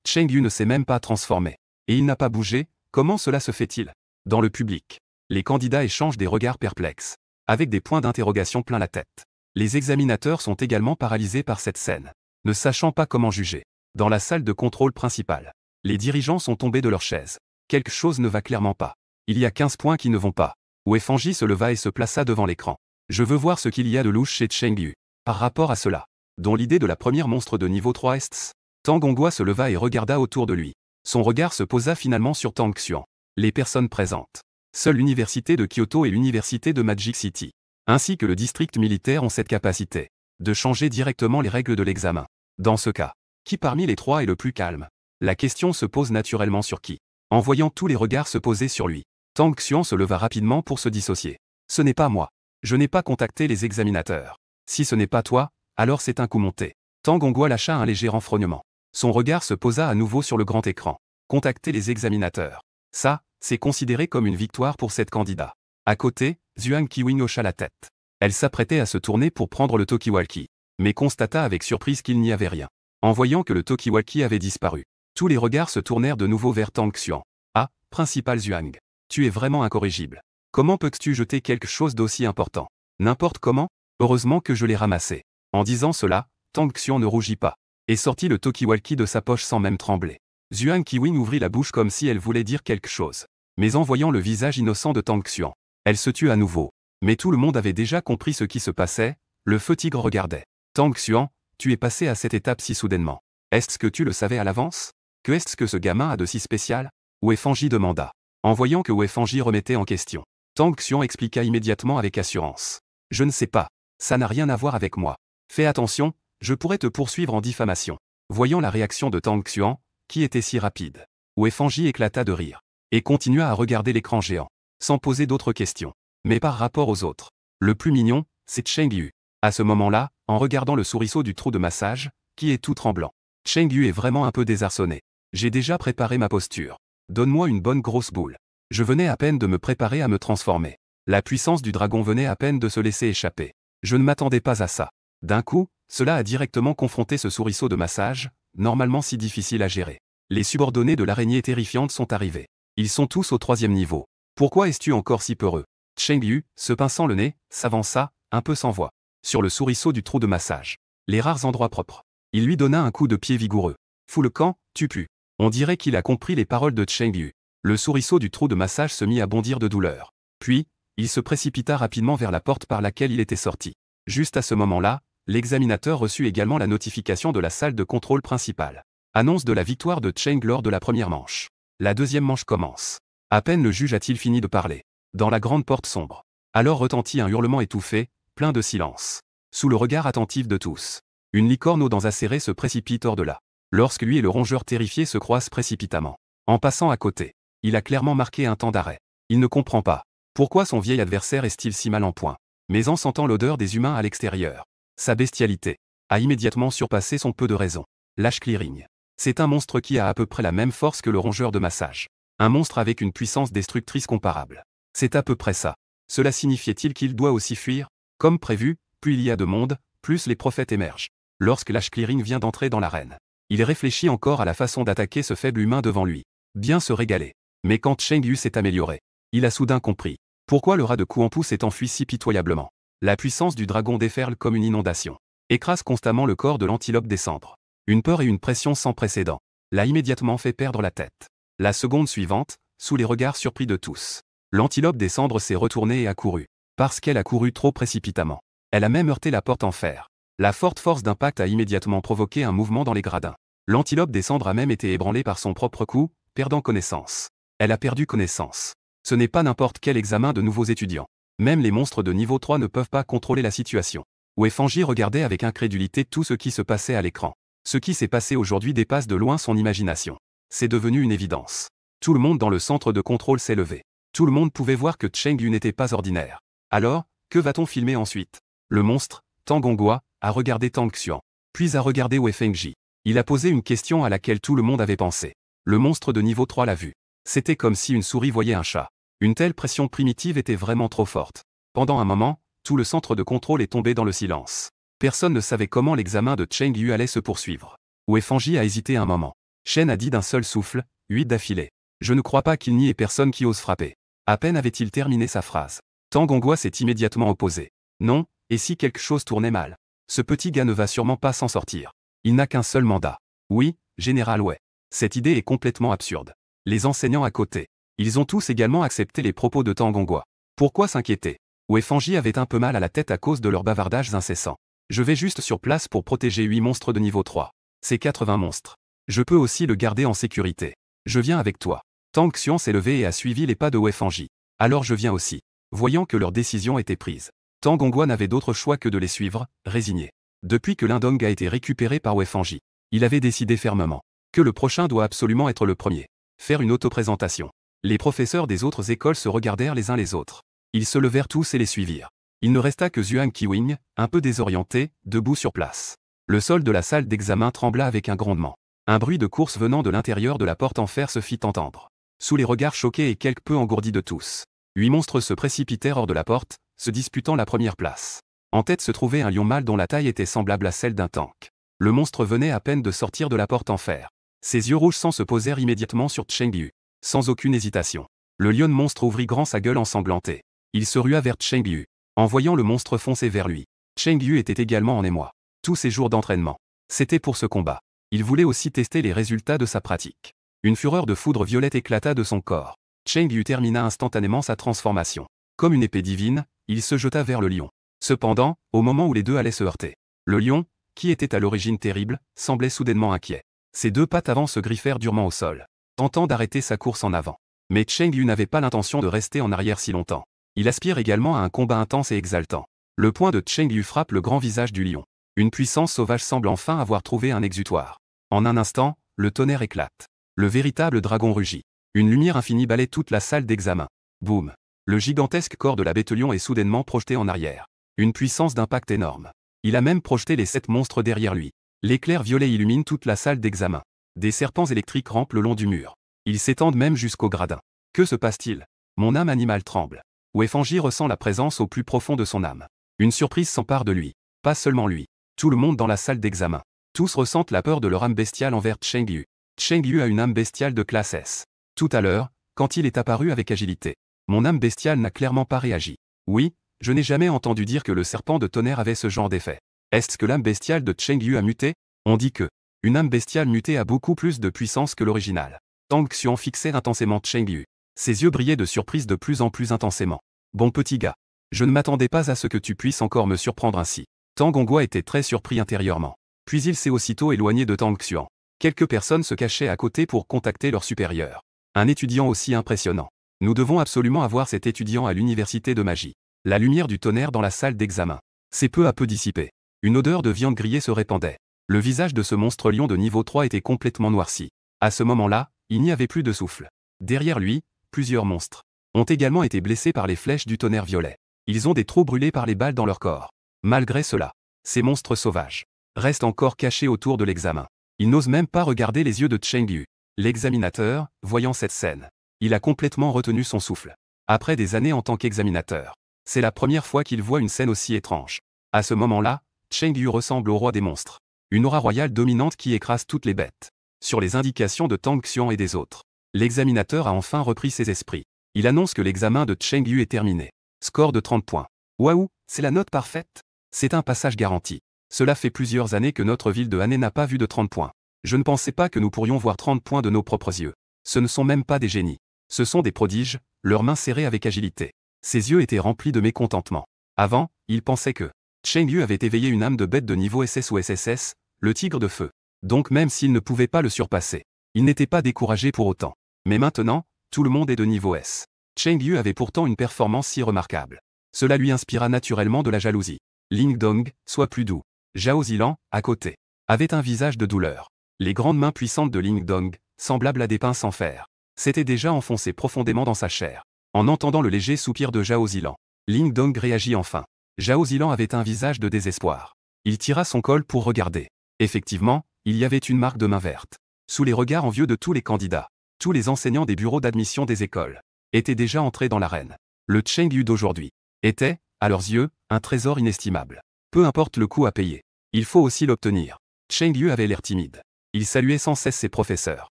Cheng Yu ne s'est même pas transformé. Et il n'a pas bougé, comment cela se fait-il ? Dans le public, les candidats échangent des regards perplexes, avec des points d'interrogation plein la tête. Les examinateurs sont également paralysés par cette scène, ne sachant pas comment juger. Dans la salle de contrôle principale, les dirigeants sont tombés de leurs chaises. Quelque chose ne va clairement pas. Il y a 15 points qui ne vont pas. Wefanji se leva et se plaça devant l'écran. Je veux voir ce qu'il y a de louche chez Cheng Yu. Par rapport à cela, dont l'idée de la première monstre de niveau 3 est. Tang Hongua se leva et regarda autour de lui. Son regard se posa finalement sur Tang Xuan. Les personnes présentes. Seule l'université de Kyoto et l'université de Magic City, ainsi que le district militaire ont cette capacité de changer directement les règles de l'examen. Dans ce cas, qui parmi les trois est le plus calme ? La question se pose naturellement sur qui ? En voyant tous les regards se poser sur lui, Tang Xuan se leva rapidement pour se dissocier. Ce n'est pas moi. Je n'ai pas contacté les examinateurs. Si ce n'est pas toi, alors c'est un coup monté. Tang Hongua lâcha un léger renfrognement. Son regard se posa à nouveau sur le grand écran. Contacter les examinateurs. Ça, c'est considéré comme une victoire pour cette candidat. À côté, Zhuang Qiwing hocha la tête. Elle s'apprêtait à se tourner pour prendre le talkie-walkie, mais constata avec surprise qu'il n'y avait rien. En voyant que le talkie-walkie avait disparu, tous les regards se tournèrent de nouveau vers Tang Xuan. Ah, principal Zhuang. Tu es vraiment incorrigible. Comment peux-tu jeter quelque chose d'aussi important? N'importe comment? Heureusement que je l'ai ramassé. En disant cela, Tang Xuan ne rougit pas, et sortit le talkie-walkie de sa poche sans même trembler. Zhuang Qiwing ouvrit la bouche comme si elle voulait dire quelque chose. Mais en voyant le visage innocent de Tang Xuan, elle se tut à nouveau. Mais tout le monde avait déjà compris ce qui se passait, le feu tigre regardait. Tang Xuan, tu es passé à cette étape si soudainement. Est-ce que tu le savais à l'avance? Que est-ce que ce gamin a de si spécial? Wei Fangji demanda. En voyant que Wei Fangji remettait en question, Tang Xuan expliqua immédiatement avec assurance. Je ne sais pas. Ça n'a rien à voir avec moi. Fais attention, je pourrais te poursuivre en diffamation. Voyant la réaction de Tang Xuan, qui était si rapide, Wei Fangji éclata de rire, et continua à regarder l'écran géant, sans poser d'autres questions. Mais par rapport aux autres, le plus mignon, c'est Cheng Yu. À ce moment-là, en regardant le souriceau du trou de massage, qui est tout tremblant, Cheng Yu est vraiment un peu désarçonné. J'ai déjà préparé ma posture. Donne-moi une bonne grosse boule. Je venais à peine de me préparer à me transformer. La puissance du dragon venait à peine de se laisser échapper. Je ne m'attendais pas à ça. D'un coup, cela a directement confronté ce souriceau de massage, normalement si difficile à gérer. Les subordonnés de l'araignée terrifiante sont arrivés. Ils sont tous au 3e niveau. Pourquoi es-tu encore si peureux? Cheng Yu, se pinçant le nez, s'avança, un peu sans voix, sur le souriceau du trou de massage. Les rares endroits propres. Il lui donna un coup de pied vigoureux. Fous le camp, tu pues. On dirait qu'il a compris les paroles de Cheng Yu. Le souriceau du trou de massage se mit à bondir de douleur. Puis, il se précipita rapidement vers la porte par laquelle il était sorti. Juste à ce moment-là, l'examinateur reçut également la notification de la salle de contrôle principale. Annonce de la victoire de Cheng lors de la première manche. La deuxième manche commence. À peine le juge a-t-il fini de parler. Dans la grande porte sombre. Alors retentit un hurlement étouffé, plein de silence. Sous le regard attentif de tous. Une licorne aux dents acérées se précipite hors de là. Lorsque lui et le rongeur terrifié se croisent précipitamment. En passant à côté, il a clairement marqué un temps d'arrêt. Il ne comprend pas. Pourquoi son vieil adversaire est-il si mal en point? Mais en sentant l'odeur des humains à l'extérieur, sa bestialité a immédiatement surpassé son peu de raison. L'Ash Clearing. C'est un monstre qui a à peu près la même force que le rongeur de massage. Un monstre avec une puissance destructrice comparable. C'est à peu près ça. Cela signifiait-il qu'il doit aussi fuir? Comme prévu, plus il y a de monde, plus les prophètes émergent. Lorsque l'Ash Clearing vient d'entrer dans l'arène, il réfléchit encore à la façon d'attaquer ce faible humain devant lui. Bien se régaler. Mais quand Cheng Yu s'est amélioré, il a soudain compris. Pourquoi le rat de Kuanpu s'est enfui si pitoyablement? La puissance du dragon déferle comme une inondation. Écrase constamment le corps de l'antilope des cendres. Une peur et une pression sans précédent l'a immédiatement fait perdre la tête. La seconde suivante, sous les regards surpris de tous, l'antilope des cendres s'est retournée et a couru. Parce qu'elle a couru trop précipitamment. Elle a même heurté la porte en fer. La forte force d'impact a immédiatement provoqué un mouvement dans les gradins. L'antilope des cendres a même été ébranlée par son propre coup, perdant connaissance. Elle a perdu connaissance. Ce n'est pas n'importe quel examen de nouveaux étudiants. Même les monstres de niveau 3 ne peuvent pas contrôler la situation. Wei Fangji regardait avec incrédulité tout ce qui se passait à l'écran. Ce qui s'est passé aujourd'hui dépasse de loin son imagination. C'est devenu une évidence. Tout le monde dans le centre de contrôle s'est levé. Tout le monde pouvait voir que Cheng Yu n'était pas ordinaire. Alors, que va-t-on filmer ensuite? Le monstre, Tang Hongua, a regardé Tang Xuan, puis a regardé Wei Fangji. Il a posé une question à laquelle tout le monde avait pensé. Le monstre de niveau 3 l'a vu. C'était comme si une souris voyait un chat. Une telle pression primitive était vraiment trop forte. Pendant un moment, tout le centre de contrôle est tombé dans le silence. Personne ne savait comment l'examen de Cheng Yu allait se poursuivre. Wei Fangji a hésité un moment. Shen a dit d'un seul souffle, 8 d'affilée. Je ne crois pas qu'il n'y ait personne qui ose frapper. À peine avait-il terminé sa phrase. Tang Hongua s'est immédiatement opposé. Non, et si quelque chose tournait mal? Ce petit gars ne va sûrement pas s'en sortir. Il n'a qu'un seul mandat. Oui, général Wei. Cette idée est complètement absurde. Les enseignants à côté. Ils ont tous également accepté les propos de Tang Hongua. Pourquoi s'inquiéter? Wei Fangji avait un peu mal à la tête à cause de leurs bavardages incessants. Je vais juste sur place pour protéger 8 monstres de niveau 3. C'est 80 monstres. Je peux aussi le garder en sécurité. Je viens avec toi. Tang Xuan s'est levé et a suivi les pas de Wei Fangji. Alors je viens aussi. Voyant que leur décision était prise, Tang Hongua n'avait d'autre choix que de les suivre, résigné. Depuis que l'Indong a été récupéré par Wei Fangji, il avait décidé fermement que le prochain doit absolument être le premier. Faire une autoprésentation. Les professeurs des autres écoles se regardèrent les uns les autres. Ils se levèrent tous et les suivirent. Il ne resta que Zhuang Qiwing, un peu désorienté, debout sur place. Le sol de la salle d'examen trembla avec un grondement. Un bruit de course venant de l'intérieur de la porte en fer se fit entendre. Sous les regards choqués et quelque peu engourdis de tous, 8 monstres se précipitèrent hors de la porte, se disputant la première place. En tête se trouvait un lion mâle dont la taille était semblable à celle d'un tank. Le monstre venait à peine de sortir de la porte en fer. Ses yeux rouges sang se posèrent immédiatement sur Chengyu. Sans aucune hésitation, le lion monstre ouvrit grand sa gueule ensanglantée. Il se rua vers Chengyu. En voyant le monstre foncer vers lui, Chengyu était également en émoi. Tous ses jours d'entraînement, c'était pour ce combat. Il voulait aussi tester les résultats de sa pratique. Une fureur de foudre violette éclata de son corps. Chengyu termina instantanément sa transformation. Comme une épée divine, il se jeta vers le lion. Cependant, au moment où les deux allaient se heurter, le lion, qui était à l'origine terrible, semblait soudainement inquiet. Ses 2 pattes avant se griffèrent durement au sol, tentant d'arrêter sa course en avant. Mais Chengyu n'avait pas l'intention de rester en arrière si longtemps. Il aspire également à un combat intense et exaltant. Le poing de Chengyu frappe le grand visage du lion. Une puissance sauvage semble enfin avoir trouvé un exutoire. En un instant, le tonnerre éclate. Le véritable dragon rugit. Une lumière infinie balaie toute la salle d'examen. Boum! Le gigantesque corps de la bête-lion est soudainement projeté en arrière. Une puissance d'impact énorme. Il a même projeté les 7 monstres derrière lui. L'éclair violet illumine toute la salle d'examen. Des serpents électriques rampent le long du mur. Ils s'étendent même jusqu'au gradin. Que se passe-t-il? Mon âme animale tremble. Uefangi ressent la présence au plus profond de son âme. Une surprise s'empare de lui. Pas seulement lui. Tout le monde dans la salle d'examen. Tous ressentent la peur de leur âme bestiale envers Chengyu. Chengyu a une âme bestiale de classe S. Tout à l'heure, quand il est apparu avec agilité, mon âme bestiale n'a clairement pas réagi. Oui, je n'ai jamais entendu dire que le serpent de tonnerre avait ce genre d'effet. Est-ce que l'âme bestiale de Chengyu a muté? On dit que une âme bestiale mutée a beaucoup plus de puissance que l'original. Tang Xuan fixait intensément Chengyu. Ses yeux brillaient de surprise de plus en plus intensément. Bon petit gars. Je ne m'attendais pas à ce que tu puisses encore me surprendre ainsi. Tang Hongua était très surpris intérieurement. Puis il s'est aussitôt éloigné de Tang Xuan. Quelques personnes se cachaient à côté pour contacter leur supérieur. Un étudiant aussi impressionnant. Nous devons absolument avoir cet étudiant à l'université de magie. La lumière du tonnerre dans la salle d'examen s'est peu à peu dissipée. Une odeur de viande grillée se répandait. Le visage de ce monstre lion de niveau 3 était complètement noirci. À ce moment-là, il n'y avait plus de souffle. Derrière lui, plusieurs monstres ont également été blessés par les flèches du tonnerre violet. Ils ont des trous brûlés par les balles dans leur corps. Malgré cela, ces monstres sauvages restent encore cachés autour de l'examen. Ils n'osent même pas regarder les yeux de Chengyu. L'examinateur, voyant cette scène, il a complètement retenu son souffle. Après des années en tant qu'examinateur, c'est la première fois qu'il voit une scène aussi étrange. À ce moment-là, Chengyu ressemble au roi des monstres. Une aura royale dominante qui écrase toutes les bêtes. Sur les indications de Tang Xuan et des autres, l'examinateur a enfin repris ses esprits. Il annonce que l'examen de Chengyu est terminé. Score de 30 points. Waouh, c'est la note parfaite. C'est un passage garanti. Cela fait plusieurs années que notre ville de Hane n'a pas vu de 30 points. Je ne pensais pas que nous pourrions voir 30 points de nos propres yeux. Ce ne sont même pas des génies. Ce sont des prodiges, leurs mains serrées avec agilité. Ses yeux étaient remplis de mécontentement. Avant, il pensait que Chengyu avait éveillé une âme de bête de niveau SS ou SSS, le tigre de feu. Donc même s'il ne pouvait pas le surpasser, il n'était pas découragé pour autant. Mais maintenant, tout le monde est de niveau S. Chengyu avait pourtant une performance si remarquable. Cela lui inspira naturellement de la jalousie. Ling Dong, sois plus doux. Zhao Zilan, à côté, avait un visage de douleur. Les grandes mains puissantes de Ling Dong, semblables à des pinces en fer, s'étaient déjà enfoncées profondément dans sa chair. En entendant le léger soupir de Zhao Zilan, Ling Dong réagit enfin. Zhao Zilan avait un visage de désespoir. Il tira son col pour regarder. Effectivement, il y avait une marque de main verte. Sous les regards envieux de tous les candidats, tous les enseignants des bureaux d'admission des écoles étaient déjà entrés dans l'arène. Le Chengyu d'aujourd'hui était, à leurs yeux, un trésor inestimable. Peu importe le coût à payer, il faut aussi l'obtenir. Chengyu avait l'air timide. Il saluait sans cesse ses professeurs.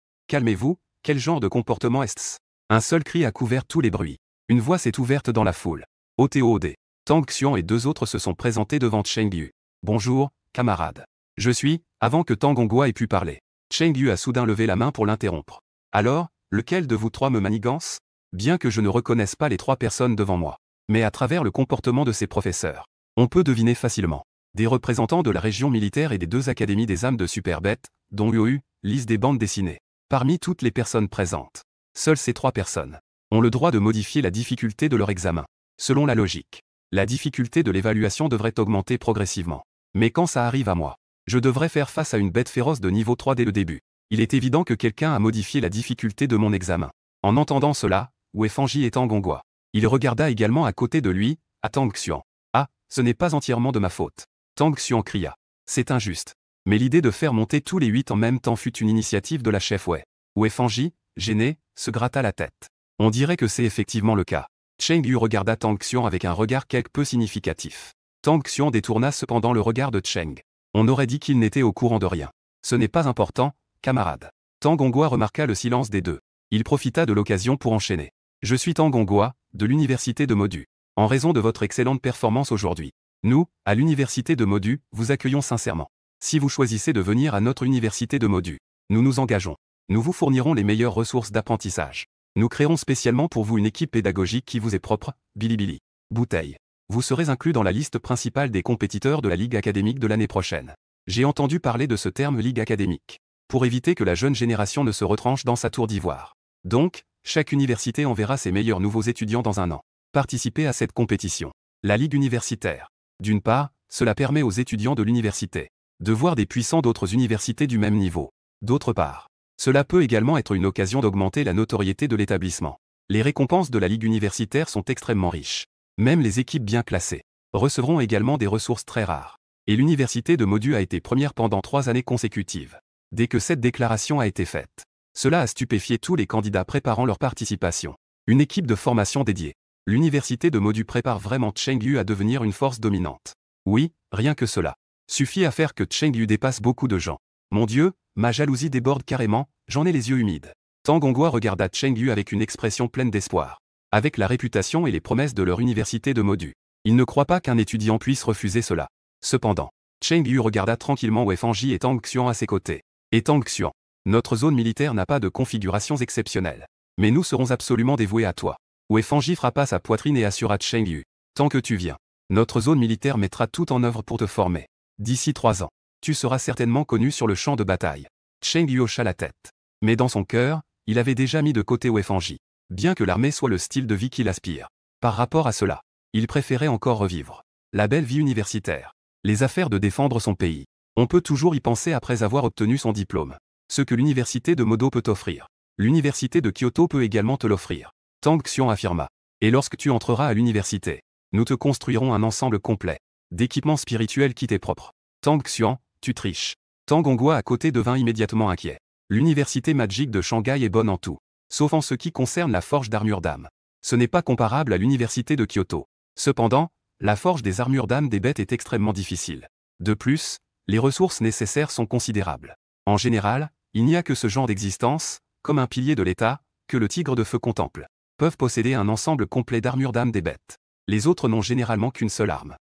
Calmez-vous, quel genre de comportement est-ce? Un seul cri a couvert tous les bruits. Une voix s'est ouverte dans la foule. OTOD. Tang Xuan et 2 autres se sont présentés devant Chengyu. Bonjour, camarade. Je suis, avant que Tang Hongua ait pu parler. Chengyu a soudain levé la main pour l'interrompre. Alors, lequel de vous 3 me manigance? Bien que je ne reconnaisse pas les 3 personnes devant moi. Mais à travers le comportement de ces professeurs, on peut deviner facilement. Des représentants de la région militaire et des 2 académies des âmes de super-bêtes, dont UOU, lisent des bandes dessinées. Parmi toutes les personnes présentes, seules ces 3 personnes ont le droit de modifier la difficulté de leur examen. Selon la logique, la difficulté de l'évaluation devrait augmenter progressivement. Mais quand ça arrive à moi, je devrais faire face à une bête féroce de niveau 3 dès le début. Il est évident que quelqu'un a modifié la difficulté de mon examen. En entendant cela, Uefangi et Tang Hongua. Il regarda également à côté de lui, à Tang Xuan. Ah, ce n'est pas entièrement de ma faute. Tang Xuan cria. C'est injuste. Mais l'idée de faire monter tous les 8 en même temps fut une initiative de la chef Wei. Wei Fanji, gêné, se gratta la tête. On dirait que c'est effectivement le cas. Cheng Yu regarda Tang Xian avec un regard quelque peu significatif. Tang Xian détourna cependant le regard de Cheng. On aurait dit qu'il n'était au courant de rien. Ce n'est pas important, camarade. Tang Hongua remarqua le silence des deux. Il profita de l'occasion pour enchaîner. Je suis Tang Hongua, de l'université de Modu. En raison de votre excellente performance aujourd'hui, nous, à l'université de Modu, vous accueillons sincèrement. Si vous choisissez de venir à notre université de Modu, nous nous engageons. Nous vous fournirons les meilleures ressources d'apprentissage. Nous créerons spécialement pour vous une équipe pédagogique qui vous est propre, Bilibili. Bouteille. Vous serez inclus dans la liste principale des compétiteurs de la Ligue académique de l'année prochaine. J'ai entendu parler de ce terme Ligue académique. Pour éviter que la jeune génération ne se retranche dans sa tour d'ivoire. Donc, chaque université enverra ses meilleurs nouveaux étudiants dans un an. Participer à cette compétition. La Ligue universitaire. D'une part, cela permet aux étudiants de l'université de voir des puissants d'autres universités du même niveau. D'autre part, cela peut également être une occasion d'augmenter la notoriété de l'établissement. Les récompenses de la Ligue universitaire sont extrêmement riches. Même les équipes bien classées recevront également des ressources très rares. Et l'université de Modu a été première pendant 3 années consécutives. Dès que cette déclaration a été faite, cela a stupéfié tous les candidats préparant leur participation. Une équipe de formation dédiée. L'université de Modu prépare vraiment Cheng Yu à devenir une force dominante. Oui, rien que cela. Suffit à faire que Cheng Yu dépasse beaucoup de gens. Mon Dieu, ma jalousie déborde carrément, j'en ai les yeux humides. Tang Hongua regarda Cheng Yu avec une expression pleine d'espoir. Avec la réputation et les promesses de leur université de Modu, il ne croit pas qu'un étudiant puisse refuser cela. Cependant, Cheng Yu regarda tranquillement Wei Fanji et Tang Xian à ses côtés. Et Tang Xian, notre zone militaire n'a pas de configurations exceptionnelles. Mais nous serons absolument dévoués à toi. Wei Fanji frappa sa poitrine et assura Cheng Yu. Tant que tu viens, notre zone militaire mettra tout en œuvre pour te former. D'ici 3 ans, tu seras certainement connu sur le champ de bataille. Cheng Yu hocha la tête. Mais dans son cœur, il avait déjà mis de côté Wei Fanji. Bien que l'armée soit le style de vie qu'il aspire. Par rapport à cela, il préférait encore revivre la belle vie universitaire. Les affaires de défendre son pays. On peut toujours y penser après avoir obtenu son diplôme. Ce que l'université de Modo peut offrir. L'université de Kyoto peut également te l'offrir. Tang Xian affirma. Et lorsque tu entreras à l'université, nous te construirons un ensemble complet d'équipements spirituels qui t'est propre. Tang Xian, tu triches. Tang Hongua à côté devint immédiatement inquiet. L'université magique de Shanghai est bonne en tout, sauf en ce qui concerne la forge d'armure d'âme. Ce n'est pas comparable à l'université de Kyoto. Cependant, la forge des armures d'âme des bêtes est extrêmement difficile. De plus, les ressources nécessaires sont considérables. En général, il n'y a que ce genre d'existence, comme un pilier de l'État, que le tigre de feu contemple, peuvent posséder un ensemble complet d'armure d'âme des bêtes. Les autres n'ont généralement qu'une seule arme.